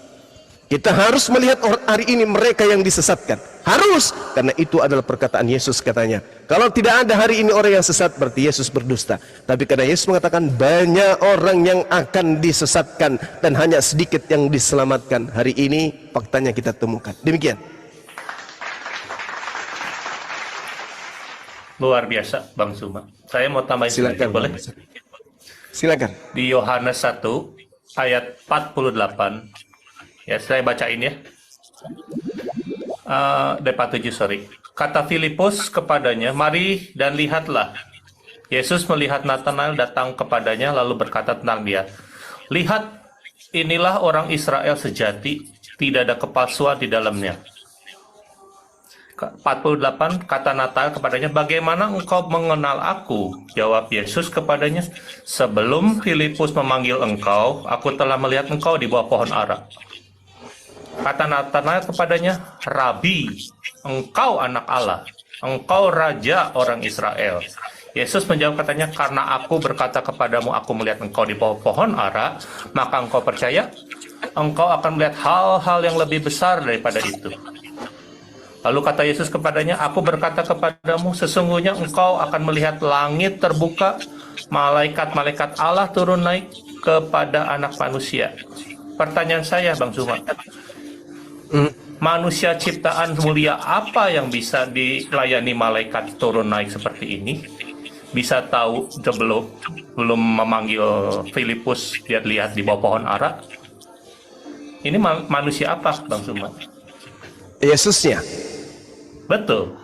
Kita harus melihat hari ini mereka yang disesatkan. Harus, karena itu adalah perkataan Yesus katanya. Kalau tidak ada hari ini orang yang sesat, berarti Yesus berdusta. Tapi karena Yesus mengatakan banyak orang yang akan disesatkan dan hanya sedikit yang diselamatkan. Hari ini faktanya kita temukan. Demikian. Luar biasa, Bang Suma. Saya mau tambahin sedikit, boleh? Silakan. Di Yohanes 1 ayat 48. Ya, saya bacain ya. Depa 7, sorry. Kata Filipus kepadanya, mari dan lihatlah. Yesus melihat Natanael datang kepadanya lalu berkata tentang dia, lihat, inilah orang Israel sejati, tidak ada kepalsuan di dalamnya. 48, kata Natanael kepadanya, bagaimana engkau mengenal aku? Jawab Yesus kepadanya, sebelum Filipus memanggil engkau, aku telah melihat engkau di bawah pohon ara. Kata Natanael kepadanya, Rabi, engkau anak Allah, engkau raja orang Israel. Yesus menjawab katanya, karena aku berkata kepadamu, aku melihat engkau di bawah pohon ara, maka engkau percaya, engkau akan melihat hal-hal yang lebih besar daripada itu. Lalu kata Yesus kepadanya, aku berkata kepadamu, sesungguhnya engkau akan melihat langit terbuka, malaikat-malaikat Allah turun naik kepada anak manusia. Pertanyaan saya, Bang Suma, manusia ciptaan mulia apa yang bisa dilayani malaikat turun naik seperti ini? Bisa tahu belum memanggil Filipus lihat di bawah pohon ara? Ini manusia apa, Bang Suma? Yesusnya. Betul.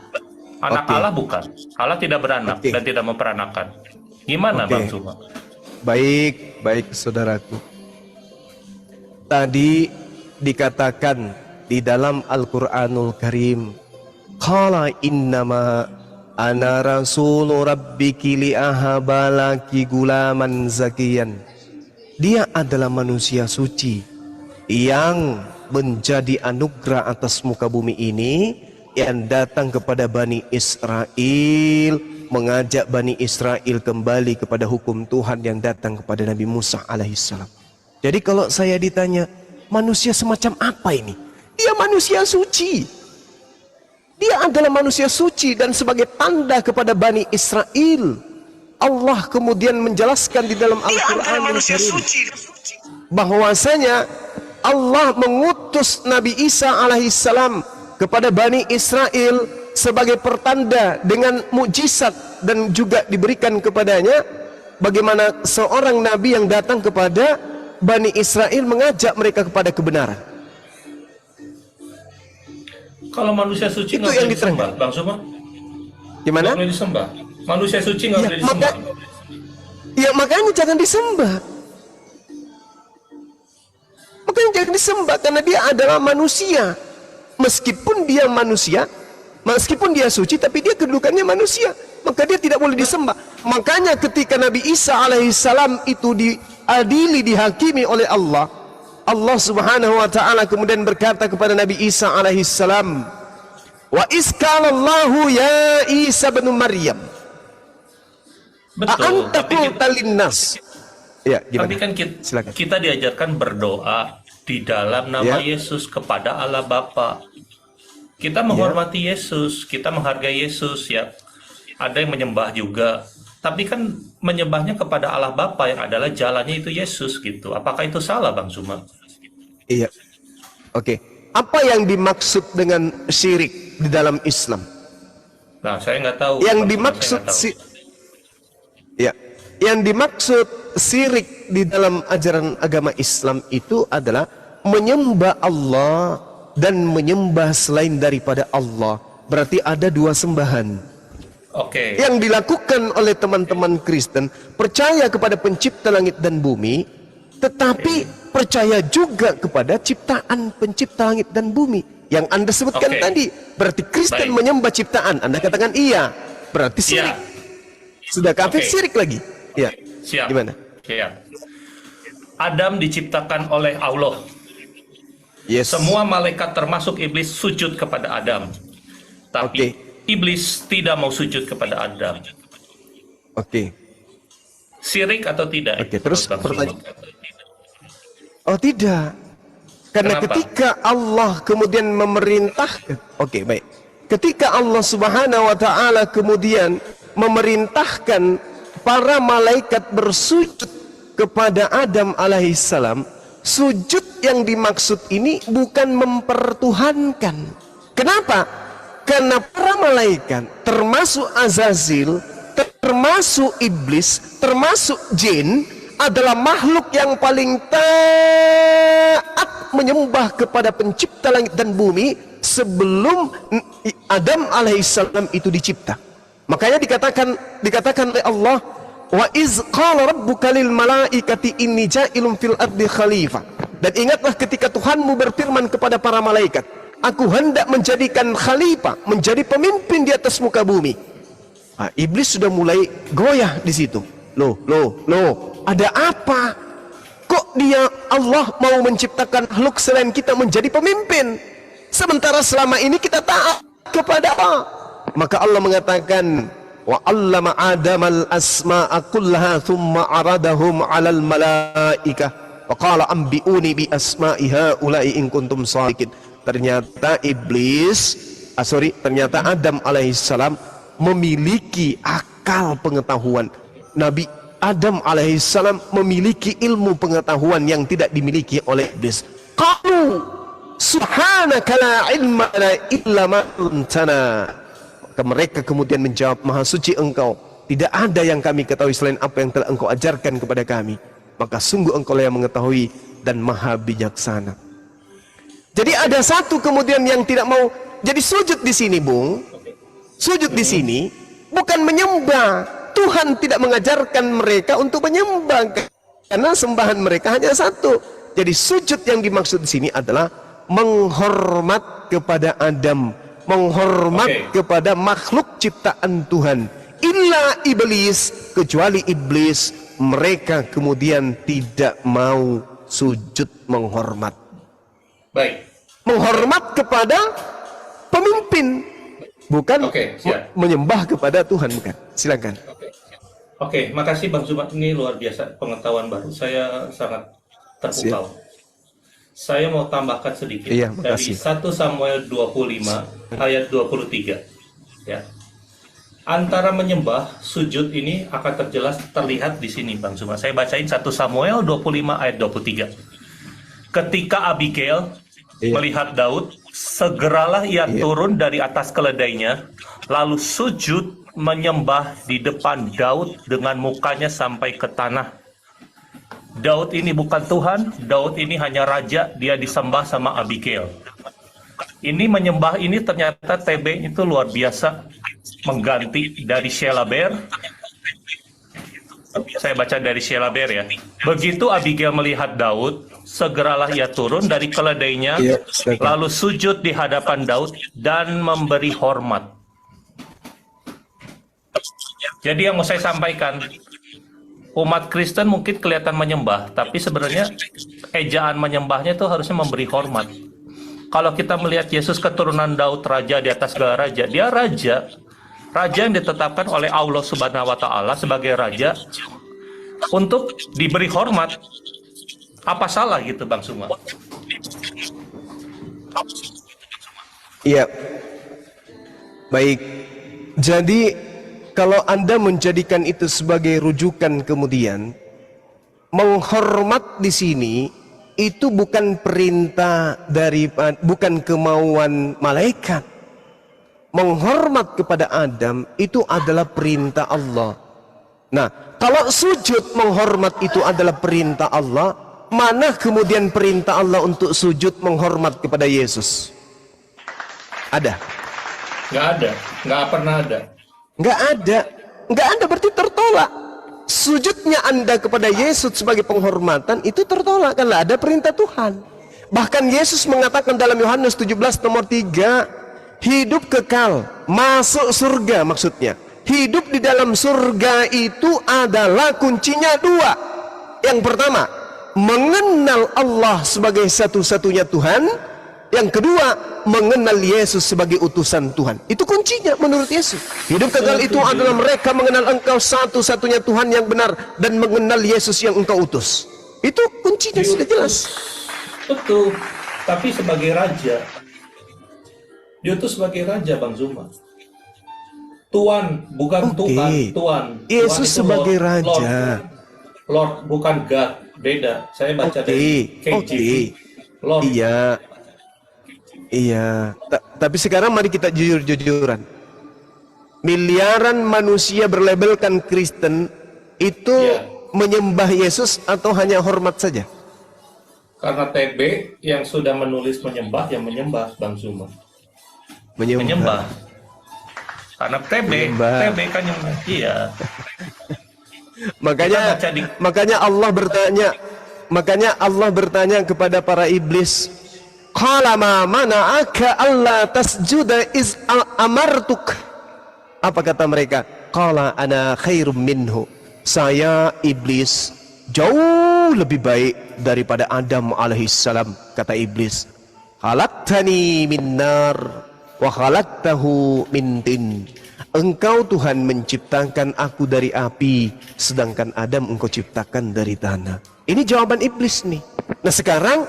Anak Allah bukan. Allah tidak beranak dan tidak memperanakan. Gimana, Bang Suma? Baik, baik saudaraku. Tadi dikatakan di dalam Al-Quranul Karim, qala innama ana rasulu rabbiki li'ahabalaki gulaman zakiyan. Dia adalah manusia suci yang menjadi anugerah atas muka bumi ini, yang datang kepada Bani Israel, mengajak Bani Israel kembali kepada hukum Tuhan yang datang kepada Nabi Musa alaihissalam. Jadi kalau saya ditanya, manusia semacam apa ini? Dia manusia suci. Dia adalah manusia suci, dan sebagai tanda kepada Bani Israel, Allah kemudian menjelaskan di dalam Al-Quran bahwasanya Allah mengutus Nabi Isa alaihissalam kepada Bani Israel sebagai pertanda dengan mukjizat, dan juga diberikan kepadanya bagaimana seorang nabi yang datang kepada Bani Israel mengajak mereka kepada kebenaran. Kalau manusia suci itu yang diterangkan, Bang Suma? Gimana? Nggak boleh disembah. Manusia suci nggak Ya, boleh disembah. Ya makanya jangan disembah. Makanya jangan disembah karena dia adalah manusia. Meskipun dia manusia, meskipun dia suci, tapi dia kedudukannya manusia. Maka dia tidak boleh disembah. Makanya ketika Nabi Isa alaihissalam itu diadili, dihakimi oleh Allah, Allah subhanahu wa ta'ala kemudian berkata kepada Nabi Isa alaihissalam, wa iskalallahu ya Isa bin Maryam, Betul. a'anta qulta linnas. Ya, gimana? Tapi kan Silakan. kita diajarkan berdoa di dalam nama Yesus kepada Allah Bapa. Kita menghormati Yesus, kita menghargai Yesus ya. Ada yang menyembah juga. Tapi kan menyembahnya kepada Allah Bapa yang adalah jalannya itu Yesus gitu. Apakah itu salah Bang Zuma? Iya. Oke. Apa yang dimaksud dengan syirik di dalam Islam? Nah, saya nggak tahu. Yang Bang Zuma, dimaksud saya nggak tahu. Ya. Yang dimaksud syirik di dalam ajaran agama Islam itu adalah menyembah Allah dan menyembah selain daripada Allah. Berarti ada dua sembahan. Oke. Yang dilakukan oleh teman-teman Kristen, percaya kepada pencipta langit dan bumi, tetapi percaya juga kepada ciptaan pencipta langit dan bumi yang Anda sebutkan tadi. Berarti Kristen Baik. menyembah ciptaan. Anda katakan iya, berarti syirik. Ya. Sudah kafir, Oke. syirik lagi. Ya. Siap. Gimana? Siap. Adam diciptakan oleh Allah. Yes. Semua malaikat termasuk iblis sujud kepada Adam. Tapi iblis tidak mau sujud kepada Adam. Oke. Syirik atau tidak? Oke, terus Bang pertanyaan. Zuma? Oh tidak. Karena Kenapa? ketika Allah kemudian memerintahkan, oke baik. Ketika Allah Subhanahu wa taala kemudian memerintahkan para malaikat bersujud kepada Adam alaihissalam, sujud yang dimaksud ini bukan mempertuhankan. Kenapa? Karena para malaikat termasuk Azazil, termasuk iblis, termasuk jin adalah makhluk yang paling taat menyembah kepada pencipta langit dan bumi sebelum Adam alaihissalam itu dicipta. Makanya dikatakan oleh Allah, wa iz qala rabbuka lil malaikati inni ja'ilun fil ardi khalifah. Dan ingatlah ketika Tuhanmu berfirman kepada para malaikat, aku hendak menjadikan khalifah, menjadi pemimpin di atas muka bumi. Nah, iblis sudah mulai goyah di situ. Loh, ada apa? Kok dia Allah mau menciptakan makhluk selain kita menjadi pemimpin? Sementara selama ini kita taat kepada Allah. Maka Allah mengatakan, wa 'allama Adamal asma'a kullaha thumma 'aradahum 'alal malaikah wa qala anbi'uni bi asma'i haula'i in kuntum shadiqin. Ternyata ternyata Adam alaihissalam memiliki akal pengetahuan. Nabi Adam alaihissalam memiliki ilmu pengetahuan yang tidak dimiliki oleh iblis. Qalu subhanaka la ilma lana illa ma 'allamtana. Maka mereka kemudian menjawab, maha suci engkau, tidak ada yang kami ketahui selain apa yang telah engkau ajarkan kepada kami. Maka sungguh engkau yang mengetahui dan maha bijaksana. Jadi ada satu kemudian yang tidak mau. Jadi sujud di sini, Bung, sujud di sini bukan menyembah. Tuhan tidak mengajarkan mereka untuk menyembah karena sembahan mereka hanya satu. Jadi sujud yang dimaksud di sini adalah menghormat kepada Adam, menghormat kepada makhluk ciptaan Tuhan. Illa iblis, kecuali iblis, mereka kemudian tidak mau sujud menghormat. Baik. Menghormat kepada pemimpin, bukan menyembah kepada Tuhan, bukan. Silakan. Oke, makasih Bang Zuma, ini luar biasa pengetahuan baru. Saya sangat terpukau. Saya mau tambahkan sedikit dari 1 Samuel 25 ayat 23. Ya. Antara menyembah, sujud ini akan terlihat di sini Bang Zuma. Saya bacain 1 Samuel 25 ayat 23. Ketika Abigail melihat Daud, segeralah ia turun dari atas keledainya, lalu sujud menyembah di depan Daud dengan mukanya sampai ke tanah. Daud ini bukan Tuhan, Daud ini hanya raja, dia disembah sama Abigail. Ini menyembah ini ternyata TB itu luar biasa. mengganti dari Sheila Ber. Saya baca dari Sheila Ber ya. Begitu Abigail melihat Daud, segeralah ia turun dari keledainya, lalu sujud di hadapan Daud dan memberi hormat. Jadi yang mau saya sampaikan, umat Kristen mungkin kelihatan menyembah, tapi sebenarnya ejaan menyembahnya itu harusnya memberi hormat. Kalau kita melihat Yesus keturunan Daud, raja di atas segala raja, dia raja yang ditetapkan oleh Allah Subhanahu wa Ta'ala sebagai raja untuk diberi hormat. Apa salah gitu, Bang Suma? Iya. Baik. Jadi kalau Anda menjadikan itu sebagai rujukan kemudian, menghormat di sini itu bukan perintah dari, bukan kemauan malaikat. Menghormat kepada Adam itu adalah perintah Allah. Nah, kalau sujud menghormat itu adalah perintah Allah, mana kemudian perintah Allah untuk sujud menghormat kepada Yesus? Ada? Nggak ada, nggak pernah ada. Nggak ada berarti tertolak. Sujudnya Anda kepada Yesus sebagai penghormatan itu tertolak karena ada perintah Tuhan. Bahkan Yesus mengatakan dalam Yohanes 17 nomor 3, hidup kekal, masuk surga maksudnya. Hidup di dalam surga itu adalah kuncinya dua. Yang pertama, mengenal Allah sebagai satu-satunya Tuhan. Yang kedua, mengenal Yesus sebagai utusan Tuhan. Itu kuncinya menurut Yesus. Hidup kekal itu adalah mereka mengenal Engkau satu-satunya Tuhan yang benar dan mengenal Yesus yang Engkau utus. Itu kuncinya sudah jelas. Betul. Tapi sebagai raja, dia itu sebagai raja, Bang Zuma. Tuan, bukan Tuhan, Tuan. Yesus Tuhan sebagai Lord, raja. Lord, bukan God. Beda. Saya baca dari KJV. Lord. Iya. Tapi sekarang mari kita jujur-jujuran. Miliaran manusia berlabelkan Kristen itu menyembah Yesus atau hanya hormat saja? Karena TB yang sudah menulis menyembah, yang menyembah, Bang Zuma. Menyembah. Karena TB kan yang iya. Makanya Allah bertanya kepada para iblis, qala ma mana'aka alla tasjuda iz amartuk. Apa kata mereka? Qala ana khairum minhu. Saya iblis jauh lebih baik daripada Adam alaihissalam, kata iblis. Khalaqtani min nar wa khalaqtahu min tin. Engkau Tuhan menciptakan aku dari api, sedangkan Adam engkau ciptakan dari tanah. Ini jawaban iblis nih. Nah sekarang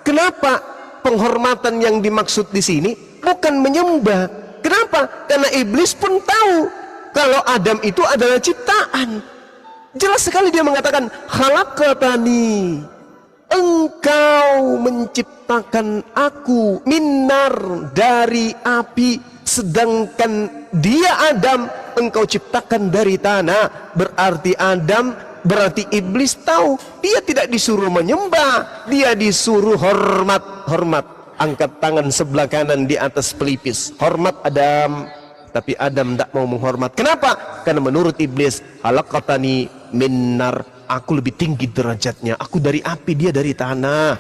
kenapa penghormatan yang dimaksud di sini bukan menyembah? Kenapa? Karena iblis pun tahu kalau Adam itu adalah ciptaan. Jelas sekali dia mengatakan khalaqtani. Engkau menciptakan aku minar dari api, sedangkan dia Adam engkau ciptakan dari tanah. Berarti iblis tahu dia tidak disuruh menyembah, dia disuruh hormat. Angkat tangan sebelah kanan di atas pelipis, hormat Adam. Tapi Adam tidak mau menghormat. Kenapa? Karena menurut iblis, khalaqtani minar, aku lebih tinggi derajatnya, aku dari api, dia dari tanah.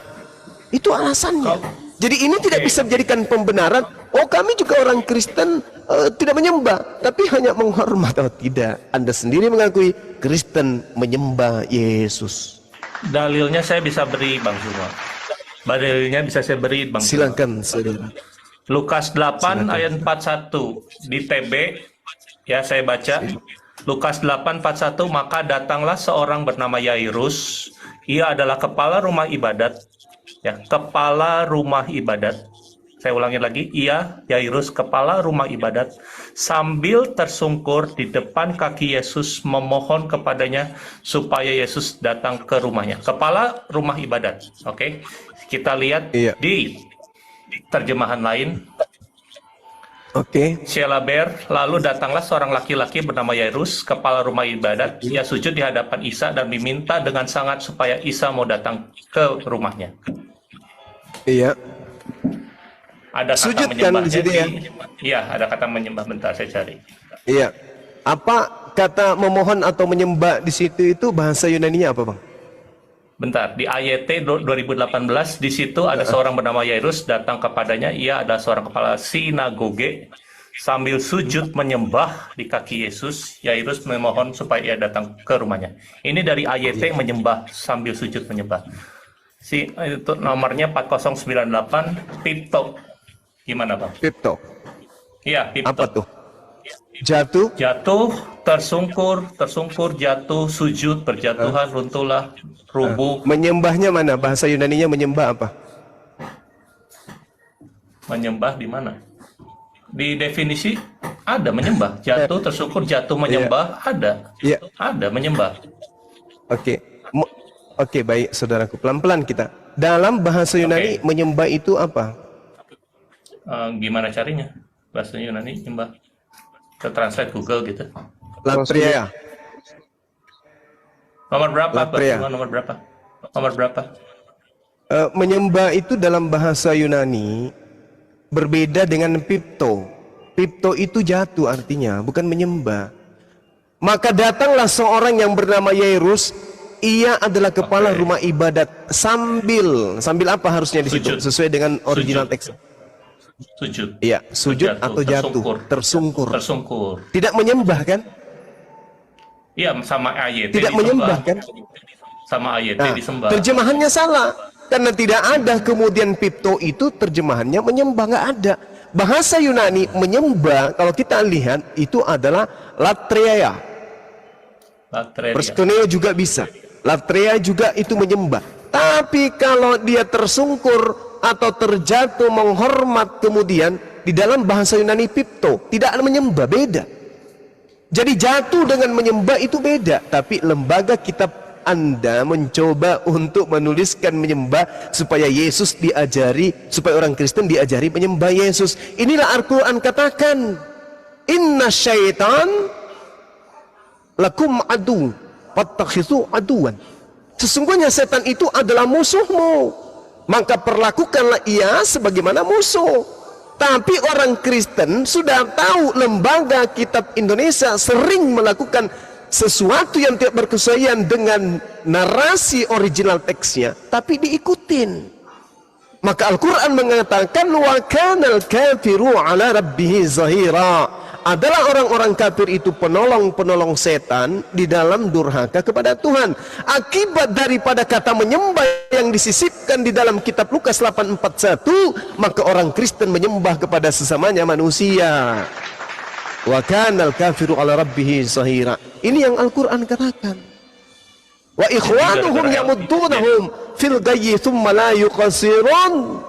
Itu alasannya. Jadi ini tidak bisa menjadikan pembenaran. Oh, kami juga orang Kristen tidak menyembah, tapi hanya menghormat. Oh tidak, Anda sendiri mengakui Kristen menyembah Yesus. Dalilnya saya bisa beri, Bang Zuma. Dalilnya bisa saya beri, Bang Zuma. Silakan, saudara. Lukas 8 ayat 41 di TB, ya saya baca. Lukas 8:41, maka datanglah seorang bernama Yairus. Ia adalah kepala rumah ibadat. Ya, kepala rumah ibadat. Saya ulangi lagi, ia Yairus kepala rumah ibadat sambil tersungkur di depan kaki Yesus memohon kepadanya supaya Yesus datang ke rumahnya. Kepala rumah ibadat. Oke. Kita lihat di terjemahan lain. Sheila Ber, lalu datanglah seorang laki-laki bernama Yairus, kepala rumah ibadat. Ia sujud di hadapan Isa dan diminta dengan sangat supaya Isa mau datang ke rumahnya. Iya. Ada kata Sujud kan menyembahnya di situ ya? Iya, ada kata menyembah. Bentar, saya cari. Iya. Apa kata memohon atau menyembah di situ itu bahasa Yunani-nya apa, Bang? Bentar, di AYT 2018 di situ ada seorang bernama Yairus datang kepadanya. Ia adalah seorang kepala sinagoge. Sambil sujud menyembah di kaki Yesus, Yairus memohon supaya ia datang ke rumahnya. Ini dari AYT menyembah sambil sujud menyembah. Itu nomornya 4098 Pipto. Gimana, Bang? Pipto. Iya, Pipto. Apa tuh? Jatuh? Jatuh, tersungkur, jatuh, sujud, berjatuhan, runtuhlah, rubuh. Menyembahnya mana? Bahasa Yunani-nya menyembah apa? Menyembah di mana? Di definisi ada menyembah. Jatuh, tersungkur, jatuh, menyembah, ada. Iya. Ada menyembah. Oke. Oke, baik saudaraku. Pelan-pelan kita. Dalam bahasa Yunani menyembah itu apa? Gimana carinya? Bahasa Yunani menyembah. Kita translate Google gitu. Latria. Nomor berapa? Latria. Nomor berapa? Nomor berapa? Menyembah itu dalam bahasa Yunani berbeda dengan pipto. Pipto itu jatuh artinya, bukan menyembah. Maka datanglah seorang yang bernama Yairus. Ia adalah kepala rumah ibadat sambil apa harusnya di situ? Sujud. Sesuai dengan original teks. Sujud. Iya, sujud atau jatuh, tersungkur. Tidak menyembah kan? Iya, sama AYT Tidak disembah. menyembah kan? Sama AYT Nah, disembah. terjemahannya salah karena tidak ada kemudian pipto itu terjemahannya menyembah, nggak ada. Bahasa Yunani menyembah kalau kita lihat itu adalah latreia. Latreia. Perstoneo juga bisa. Latreia juga itu menyembah. Tapi kalau dia tersungkur atau terjatuh menghormat kemudian di dalam bahasa Yunani pipto tidak menyembah, beda. Jadi jatuh dengan menyembah itu beda. Tapi lembaga kitab Anda mencoba untuk menuliskan menyembah supaya Yesus diajari, supaya orang Kristen diajari menyembah Yesus. Inilah Al-Quran katakan, inna syaitan lakum adu fattakhidhu aduan. Sesungguhnya setan itu adalah musuhmu, maka perlakukanlah ia sebagaimana musuh. Tapi orang Kristen sudah tahu lembaga kitab Indonesia sering melakukan sesuatu yang tidak berkesesuaian dengan narasi original teksnya, tapi diikutin. Maka Al-Quran mengatakan wa kanal kafiru ala rabbihi zahira. Adalah orang-orang kafir itu penolong-penolong setan di dalam durhaka kepada Tuhan. Akibat daripada kata menyembah yang disisipkan di dalam kitab Lukas 8:41, maka orang Kristen menyembah kepada sesamanya manusia. Wa kanal kafiru ala rabbihi zahira. Ini yang Al-Quran katakan. Wa ikhwanuhum yamuddunahum fil gayyi thumma la yuqasirun.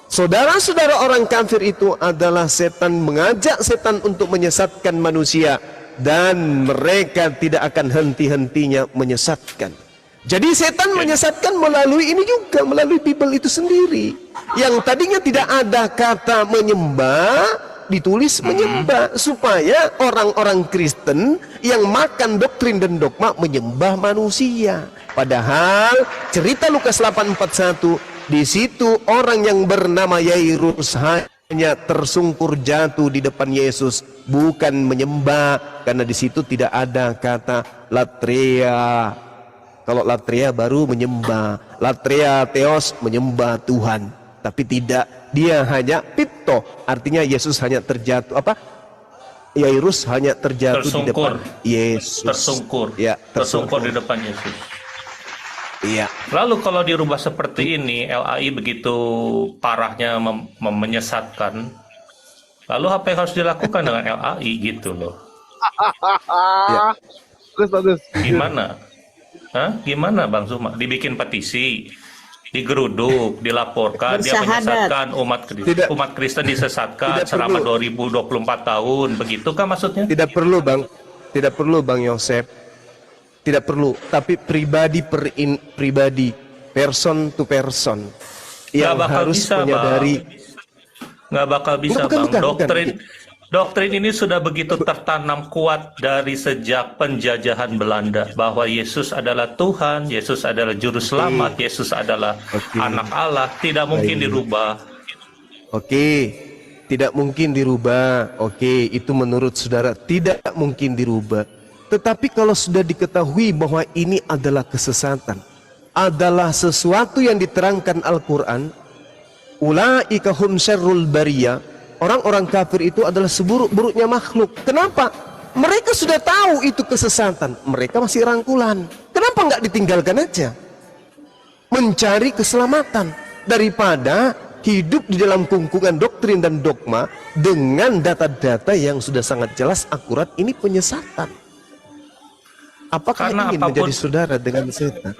Saudara-saudara orang kafir itu adalah setan, mengajak setan untuk menyesatkan manusia, dan mereka tidak akan henti-hentinya menyesatkan. Jadi setan menyesatkan melalui ini juga, melalui Bible itu sendiri. Yang tadinya tidak ada kata menyembah, ditulis menyembah, supaya orang-orang Kristen yang makan doktrin dan dogma menyembah manusia. Padahal cerita Lukas 8:41, di situ orang yang bernama Yairus hanya tersungkur jatuh di depan Yesus, bukan menyembah, karena di situ tidak ada kata latreia. Kalau latreia baru menyembah, latreia theos menyembah Tuhan, tapi tidak, dia hanya pipto, artinya Yesus hanya terjatuh Yairus hanya terjatuh di depan Yesus. Tersungkur. Ya, tersungkur di depan Yesus. Iya. Lalu kalau dirubah seperti ini, LAI begitu parahnya menyesatkan, lalu apa yang harus dilakukan dengan LAI gitu loh? Ya. Bagus. Gimana? Gimana Bang Zuma? Dibikin petisi, digeruduk, dilaporkan, dia menyesatkan umat Kristen disesatkan selama 2024 tahun, begitukah maksudnya? Tidak perlu Bang Yosef. Tidak perlu, tapi pribadi per pribadi, person to person, yang harus bisa, menyadari. Nggak bakal bisa, Bang. Bukan. Doktrin ini sudah begitu tertanam kuat dari sejak penjajahan Belanda, bahwa Yesus adalah Tuhan, Yesus adalah Juru Selamat, Yesus adalah Anak Allah, tidak mungkin dirubah. Oke, tidak mungkin dirubah. Oke, itu menurut saudara tidak mungkin dirubah. Tetapi kalau sudah diketahui bahwa ini adalah kesesatan, adalah sesuatu yang diterangkan Al-Quran, ulaika hum syarrul bariyah, orang-orang kafir itu adalah seburuk-buruknya makhluk. Kenapa? Mereka sudah tahu itu kesesatan, mereka masih rangkulan. Kenapa nggak ditinggalkan aja? Mencari keselamatan daripada hidup di dalam kungkungan doktrin dan dogma dengan data-data yang sudah sangat jelas akurat ini penyesatan. Apakah Karena ingin menjadi saudara dengan setan?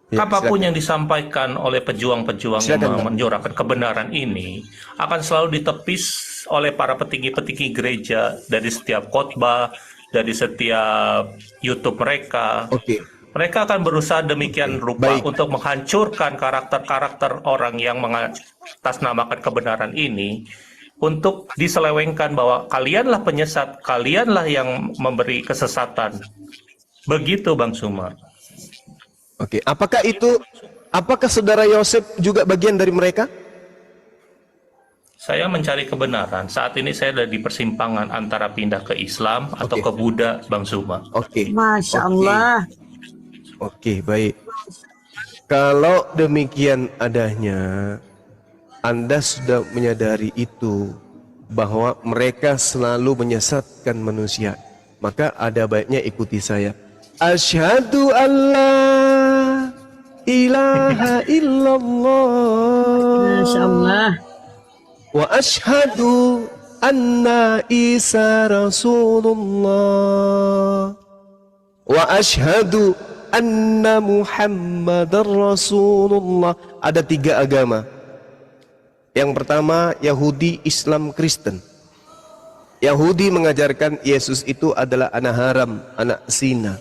Ya, apapun silakan. yang disampaikan oleh pejuang-pejuang yang Silakan, Bang. menyorakan kebenaran ini akan selalu ditepis oleh para petinggi-petinggi gereja dari setiap khotbah, dari setiap YouTube mereka. Oke. Mereka akan berusaha demikian rupa Baik. untuk menghancurkan karakter-karakter orang yang mengatasnamakan kebenaran ini, untuk diselewengkan bahwa kalianlah penyesat, kalianlah yang memberi kesesatan. Begitu Bang Sumar. Oke, apakah saudara Yosef juga bagian dari mereka? Saya mencari kebenaran. Saat ini saya ada di persimpangan antara pindah ke Islam atau Oke. ke Buddha, Bang Suma. Oke. Masya Oke. Allah. Oke, baik. Kalau demikian adanya, Anda sudah menyadari itu, bahwa mereka selalu menyesatkan manusia. Maka ada baiknya ikuti saya. Asyhadu an la ilaha illallah. Masya Allah. Wa asyhadu anna Isa Rasulullah. Wa asyhadu anna Muhammadar Rasulullah. Ada 3 agama. Yang pertama Yahudi, Islam, Kristen. Yahudi mengajarkan Yesus itu adalah anak haram, anak zina.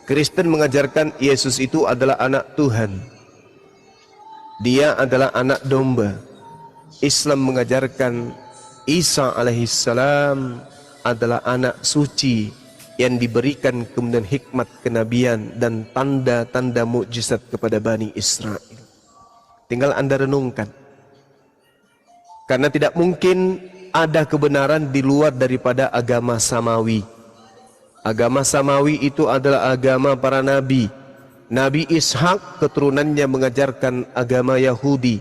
Kristen mengajarkan Yesus itu adalah anak Tuhan. Dia adalah anak domba. Islam mengajarkan Isa alaihissalam adalah anak suci yang diberikan kemudian hikmat kenabian dan tanda-tanda mukjizat kepada Bani Israel. Tinggal Anda renungkan. Karena tidak mungkin ada kebenaran di luar daripada agama samawi. Agama samawi itu adalah agama para nabi. Nabi Ishak keturunannya mengajarkan agama Yahudi.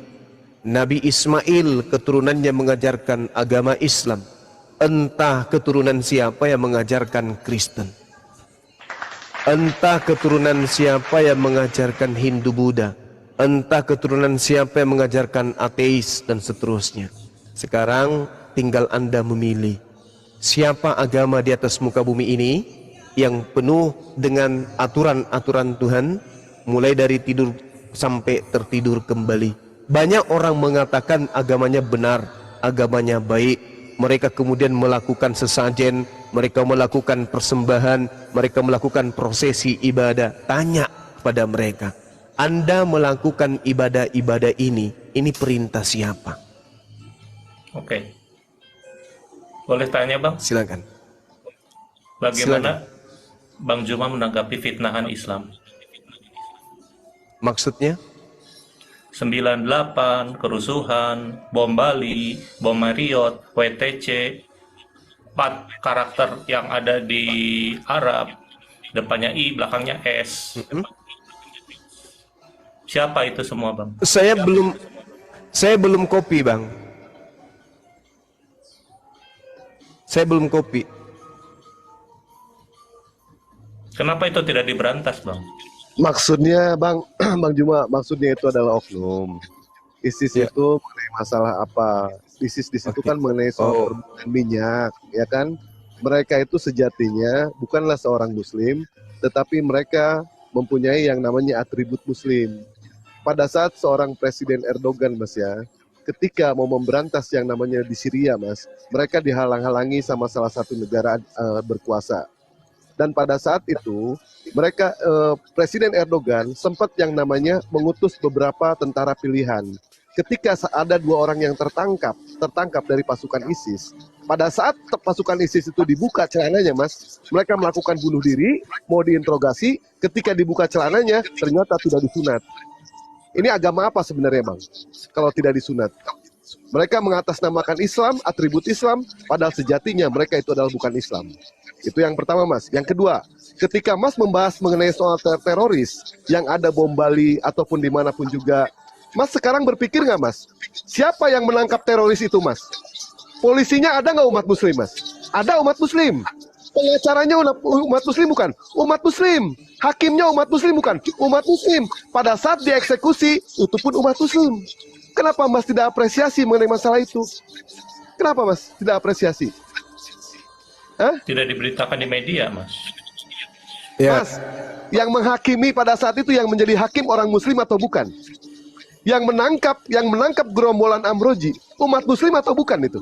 Nabi Ismail keturunannya mengajarkan agama Islam. Entah keturunan siapa yang mengajarkan Kristen. Entah keturunan siapa yang mengajarkan Hindu Buddha. Entah keturunan siapa yang mengajarkan ateis dan seterusnya. Sekarang tinggal Anda memilih siapa agama di atas muka bumi ini yang penuh dengan aturan-aturan Tuhan, mulai dari tidur sampai tertidur kembali. Banyak orang mengatakan agamanya benar, agamanya baik. Mereka kemudian melakukan sesajen, mereka melakukan persembahan, mereka melakukan prosesi ibadah. Tanya kepada mereka, Anda melakukan ibadah-ibadah ini perintah siapa? Oke. Boleh tanya Bang? Silakan. Bagaimana Bang Juma menanggapi fitnahan Islam? Maksudnya? 98, kerusuhan, bom Bali, bom Marriott, WTC, 4 karakter yang ada di Arab, depannya I, belakangnya S. Siapa itu semua, Bang? Saya belum kopi, Bang. Saya belum kopi. Kenapa itu tidak diberantas, Bang? Maksudnya Bang Juma, maksudnya itu adalah oknum. ISIS Ya. itu mengenai masalah apa? ISIS di situ kan mengenai soal perbuatan minyak, ya kan? Mereka itu sejatinya bukanlah seorang muslim, tetapi mereka mempunyai yang namanya atribut muslim. Pada saat seorang Presiden Erdogan, Mas ya, ketika mau memberantas yang namanya di Syria, Mas, mereka dihalang-halangi sama salah satu negara berkuasa. Dan pada saat itu mereka Presiden Erdogan sempat yang namanya mengutus beberapa tentara pilihan. Ketika ada 2 orang yang tertangkap dari pasukan ISIS, pada saat pasukan ISIS itu dibuka celananya, Mas, mereka melakukan bunuh diri, mau diinterogasi, ketika dibuka celananya ternyata tidak disunat. Ini agama apa sebenarnya, Bang? Kalau tidak disunat, Mereka mengatasnamakan Islam, atribut Islam, padahal sejatinya mereka itu adalah bukan Islam. Itu yang pertama, Mas. Yang kedua, ketika Mas membahas mengenai soal teroris yang ada bom Bali ataupun dimanapun juga, Mas sekarang berpikir nggak, Mas? Siapa yang menangkap teroris itu, Mas? Polisinya ada nggak umat Muslim, Mas? Ada umat Muslim. Pengacaranya umat Muslim bukan? Umat Muslim. Hakimnya umat Muslim bukan? Umat Muslim. Pada saat dieksekusi, itu pun umat Muslim. Kenapa Mas tidak apresiasi mengenai masalah itu? Kenapa Mas tidak apresiasi? Hah? Tidak diberitakan di media, Mas. Ya. Mas, yang menghakimi pada saat itu yang menjadi hakim orang Muslim atau bukan? Yang menangkap gerombolan Amroji, umat Muslim atau bukan itu?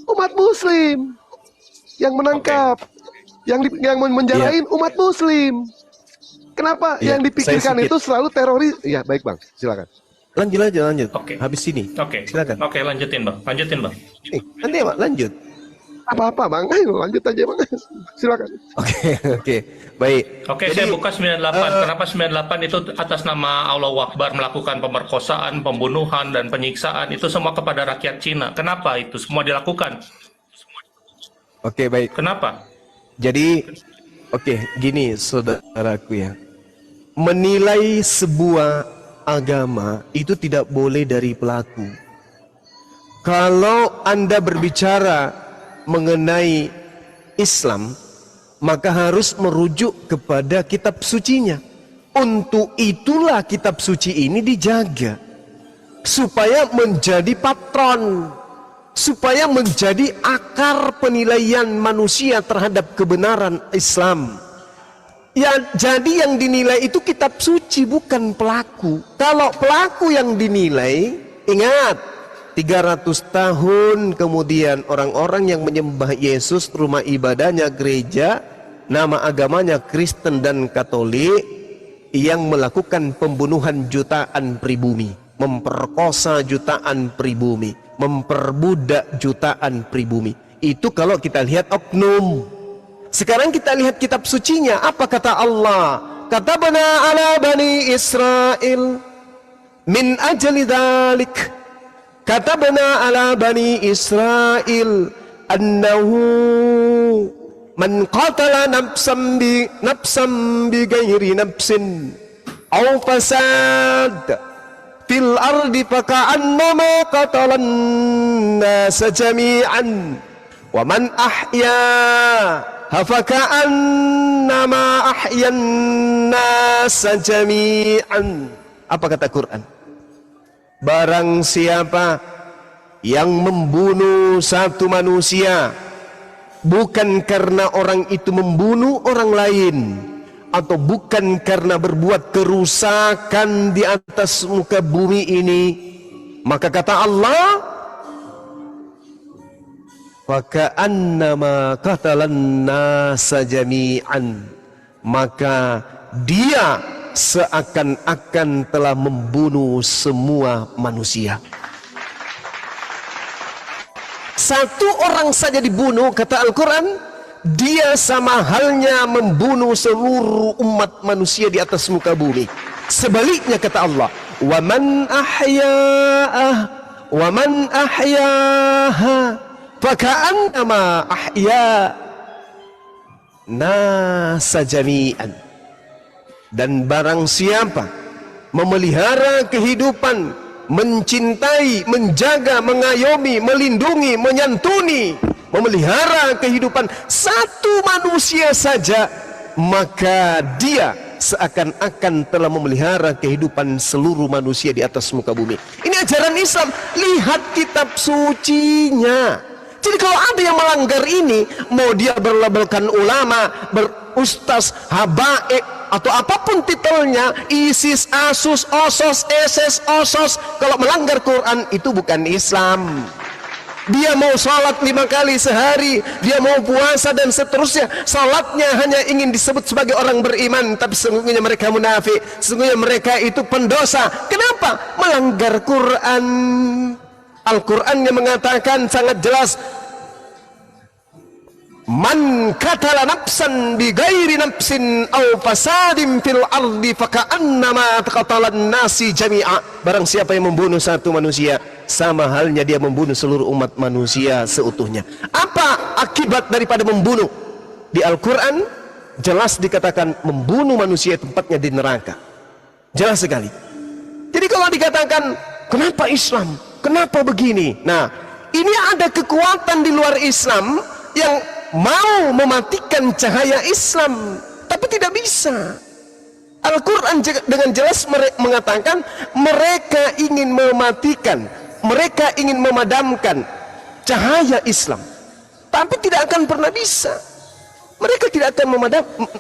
Umat Muslim. Yang menangkap, yang menjarain umat Muslim. Kenapa Ya, yang dipikirkan saya itu selalu teroris? Ya, baik Bang, silakan. Lanjut. Oke. Habis ini. Oke. Silakan. Oke, lanjutin, Bang. Nanti ya, Pak, lanjut. Apa-apa Bang, ayo lanjut aja Bang. Silakan. Oke. Baik. Oke, saya buka 98. Kenapa 98 itu atas nama Allahu Akbar melakukan pemerkosaan, pembunuhan, dan penyiksaan itu semua kepada rakyat Cina. Kenapa itu semua dilakukan? Oke, baik. Kenapa? Jadi, gini saudaraku ya. Menilai sebuah agama itu tidak boleh dari pelaku. Kalau Anda berbicara mengenai Islam, maka harus merujuk kepada kitab sucinya. Untuk itulah kitab suci ini dijaga supaya menjadi patron, supaya menjadi akar penilaian manusia terhadap kebenaran Islam. Ya, jadi yang dinilai itu kitab suci, bukan pelaku. Kalau pelaku yang dinilai, ingat 300 tahun kemudian orang-orang yang menyembah Yesus, rumah ibadahnya gereja, nama agamanya Kristen dan Katolik, yang melakukan pembunuhan jutaan pribumi, memperkosa jutaan pribumi, memperbudak jutaan pribumi. Itu kalau kita lihat oknum. Sekarang kita lihat kitab sucinya. Apa kata Allah? Katabna ala bani Israel min ajli dhalik. Katabna ala bani Israel annahu man qatala nafsan bi ghairi nafsin aw fasad fil ardi faka'annama qatalan nasa jami'an wa man ahya faka'annama ahyan nasa jami'an. Apa kata Quran? Barang siapa yang membunuh satu manusia bukan karena orang itu membunuh orang lain, atau bukan karena berbuat kerusakan di atas muka bumi ini, maka kata Allah, faka'annama qatalan nasa jami'an, maka dia seakan-akan telah membunuh semua manusia. Satu orang saja dibunuh, kata Al-Quran, dia sama halnya membunuh seluruh umat manusia di atas muka bumi. Sebaliknya kata Allah, wa man ahyaha faka'annama ahya nasa jami'an. Dan barang siapa memelihara kehidupan, mencintai, menjaga, mengayomi, melindungi, menyantuni, memelihara kehidupan satu manusia saja, maka dia seakan-akan telah memelihara kehidupan seluruh manusia di atas muka bumi. Ini ajaran Islam. Lihat kitab sucinya. Jadi kalau ada yang melanggar ini, mau dia berlabelkan ulama, berustaz, habaib, atau apapun titelnya, ISIS, ASUS, OSOS, SS, OSOS, kalau melanggar Quran itu bukan Islam. Dia mau sholat 5 kali sehari, dia mau puasa dan seterusnya, sholatnya hanya ingin disebut sebagai orang beriman, tapi sesungguhnya mereka munafik, sesungguhnya mereka itu pendosa. Kenapa? Melanggar Quran. Al-Quran yang mengatakan sangat jelas, Man qatala nafsan bighairi nafsin aw fasadin fil ardi faka'annama qatalan nasi jami'a. Barang siapa yang membunuh satu manusia, sama halnya dia membunuh seluruh umat manusia seutuhnya. Apa akibat daripada membunuh? Di Al-Quran jelas dikatakan membunuh manusia tempatnya di neraka. Jelas sekali. Jadi kalau dikatakan kenapa Islam, kenapa begini, nah ini ada kekuatan di luar Islam yang mau mematikan cahaya Islam, tapi tidak bisa. Al-Quran dengan jelas mengatakan mereka ingin mematikan, mereka ingin memadamkan cahaya Islam, tapi tidak akan pernah bisa. Mereka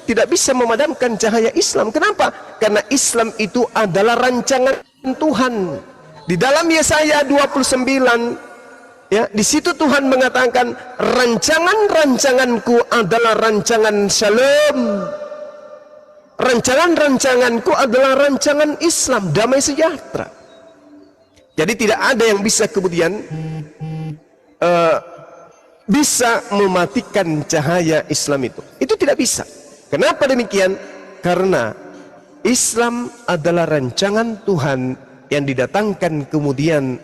tidak bisa memadamkan cahaya Islam. Kenapa? Karena Islam itu adalah rancangan Tuhan. Di dalam Yesaya 29 ya, di situ Tuhan mengatakan rancangan-rancanganku adalah rancangan shalom. Rancangan-rancanganku adalah rancangan Islam, damai sejahtera. Jadi tidak ada yang bisa kemudian bisa mematikan cahaya Islam itu. Itu tidak bisa. Kenapa demikian? Karena Islam adalah rancangan Tuhan yang didatangkan kemudian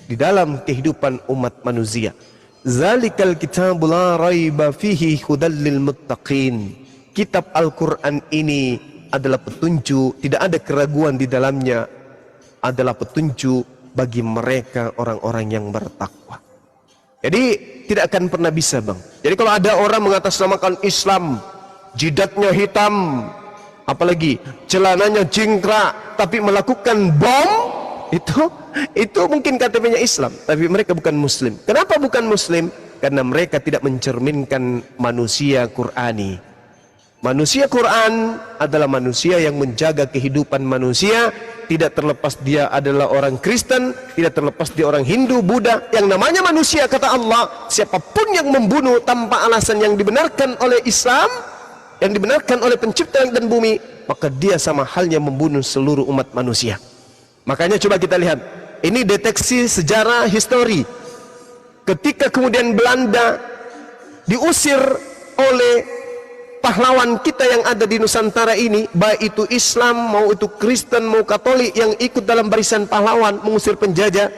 di dalam kehidupan umat manusia. Zalikal kitabul la raiba fihi hudal lil muttaqin. Kitab Al-Quran ini adalah petunjuk, tidak ada keraguan di dalamnya, adalah petunjuk bagi mereka orang-orang yang bertakwa. Jadi tidak akan pernah bisa, Bang. Jadi kalau ada orang mengatasnamakan Islam, jidatnya hitam, apalagi celananya jingkrak, tapi melakukan bom, itu mungkin KTP-nya Islam, tapi mereka bukan Muslim. Kenapa bukan Muslim? Karena mereka tidak mencerminkan manusia Qur'ani. Manusia Quran adalah manusia yang menjaga kehidupan manusia, tidak terlepas dia adalah orang Kristen, tidak terlepas dia orang Hindu, Buddha. Yang namanya manusia, kata Allah, siapapun yang membunuh tanpa alasan yang dibenarkan oleh Islam, yang dibenarkan oleh pencipta langit dan bumi, maka dia sama halnya membunuh seluruh umat manusia. Makanya coba kita lihat, ini deteksi sejarah histori. Ketika kemudian Belanda diusir oleh pahlawan kita yang ada di Nusantara ini, baik itu Islam, mau itu Kristen, mau Katolik, yang ikut dalam barisan pahlawan mengusir penjajah.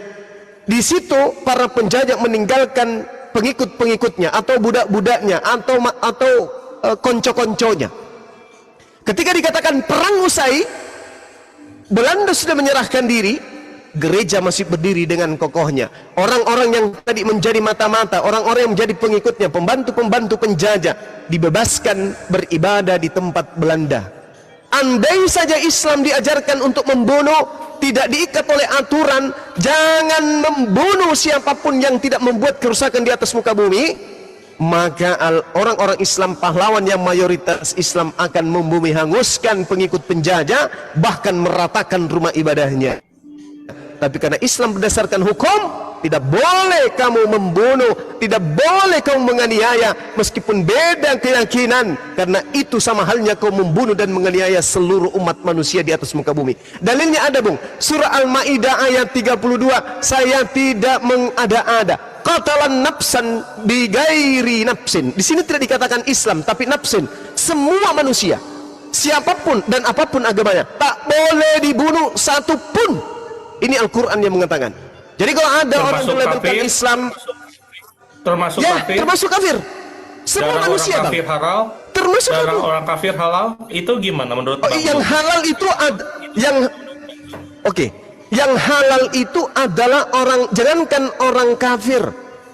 Di situ para penjajah meninggalkan pengikut-pengikutnya atau budak-budaknya atau konco-konconya. Ketika dikatakan perang usai, Belanda sudah menyerahkan diri, gereja masih berdiri dengan kokohnya. Orang-orang yang tadi menjadi mata-mata, orang-orang yang menjadi pengikutnya, pembantu-pembantu penjajah, dibebaskan beribadah di tempat Belanda. Andai saja Islam diajarkan untuk membunuh, tidak diikat oleh aturan, jangan membunuh siapapun yang tidak membuat kerusakan di atas muka bumi, maka orang-orang Islam pahlawan yang mayoritas Islam akan membumi hanguskan pengikut penjajah, bahkan meratakan rumah ibadahnya. Tapi karena Islam berdasarkan hukum, tidak boleh kamu membunuh, tidak boleh kamu menganiaya meskipun beda keyakinan, karena itu sama halnya kau membunuh dan menganiaya seluruh umat manusia di atas muka bumi. Dalilnya ada, Bung, surah Al-Maidah ayat 32, saya tidak mengada-ada. Qatalan nafsan bighairi nafsin. Di sini tidak dikatakan Islam, tapi nafsin. Semua manusia, siapapun dan apapun agamanya, tak boleh dibunuh satu pun. Ini Al-Quran yang mengatakan. Jadi kalau ada orang yang melabelkan Islam, termasuk ya, kafir, termasuk kafir. Semua darah manusia, orang kafir Bang. halal, Termasuk darah kafir. orang kafir halal, itu gimana menurut Bang? Yang halal itu yang halal itu adalah orang, jangankan orang kafir,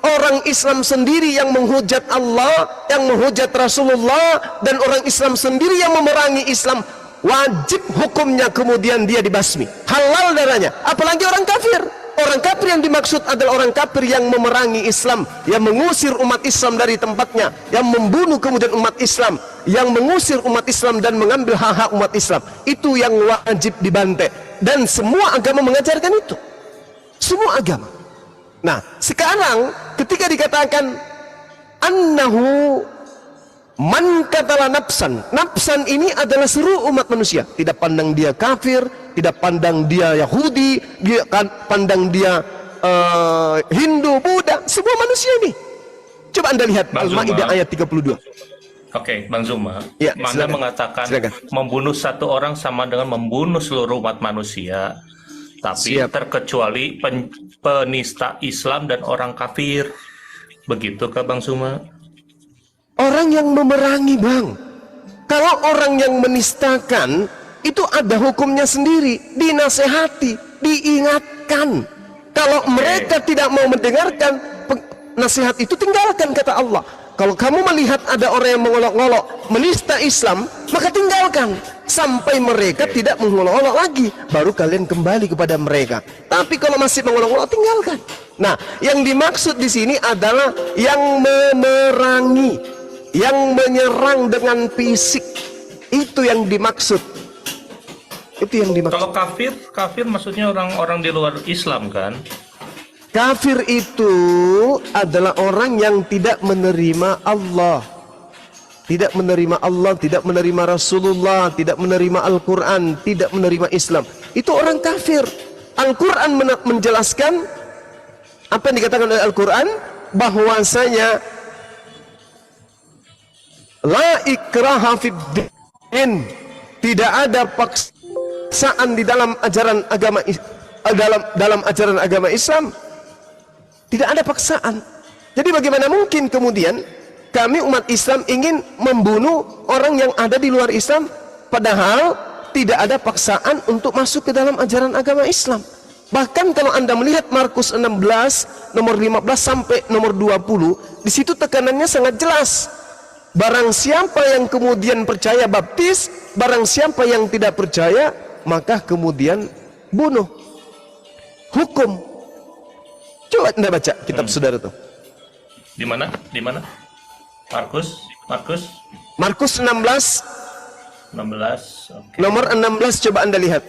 orang Islam sendiri yang menghujat Allah, yang menghujat Rasulullah, dan orang Islam sendiri yang memerangi Islam, wajib hukumnya kemudian dia dibasmi, halal darahnya. Apalagi orang kafir. Orang kafir yang dimaksud adalah orang kafir yang memerangi Islam, yang mengusir umat Islam dari tempatnya, yang membunuh kemudian umat Islam, yang mengusir umat Islam dan mengambil hak-hak umat Islam. Itu yang wajib dibantai. Dan semua agama mengajarkan itu. Semua agama. Nah, sekarang ketika dikatakan annahu man qatala nafsan, nafsan ini adalah seluruh umat manusia, tidak pandang dia kafir, tidak pandang dia Yahudi, dia pandang dia Hindu, Buddha, semua manusia ini. Coba Anda lihat Bang Al-Maidah Zuma. ayat 32. Oke, Bang Zuma. Ya, Anda silakan. mengatakan Silakan. membunuh satu orang sama dengan membunuh seluruh umat manusia. Tapi Siap. terkecuali penista Islam dan orang kafir. Begitukah Bang Zuma? Orang yang memerangi, Bang. Kalau orang yang menistakan, itu ada hukumnya sendiri. Dinasehati, diingatkan. Kalau mereka tidak mau mendengarkan nasihat itu, tinggalkan, kata Allah. Kalau kamu melihat ada orang yang mengolok-olok, menista Islam, maka tinggalkan. Sampai mereka tidak mengolok-olok lagi, baru kalian kembali kepada mereka. Tapi kalau masih mengolok-olok, tinggalkan. Nah, yang dimaksud di sini adalah yang memerangi, yang menyerang dengan fisik. Itu yang dimaksud. Itu yang dimaksud. Kalau kafir maksudnya orang-orang di luar Islam kan? Kafir itu adalah orang yang tidak menerima Allah, tidak menerima Allah, tidak menerima Rasulullah, tidak menerima Al-Quran, tidak menerima Islam. Itu orang kafir. Al-Quran menjelaskan apa yang dikatakan oleh Al-Quran, bahwasanya la ikraha fid din, tidak ada paksaan di dalam ajaran agama dalam ajaran agama Islam. Tidak ada paksaan. Jadi bagaimana mungkin kemudian kami umat Islam ingin membunuh orang yang ada di luar Islam, padahal tidak ada paksaan untuk masuk ke dalam ajaran agama Islam. Bahkan kalau Anda melihat Markus 16 nomor 15 sampai nomor 20, di situ tekanannya sangat jelas. Barang siapa yang kemudian percaya baptis, barang siapa yang tidak percaya, maka kemudian bunuh. Hukum. Coba Anda baca kitab saudara tuh. Di mana? Di mana? Markus 16 16. Oke. nomor 16, coba Anda lihat.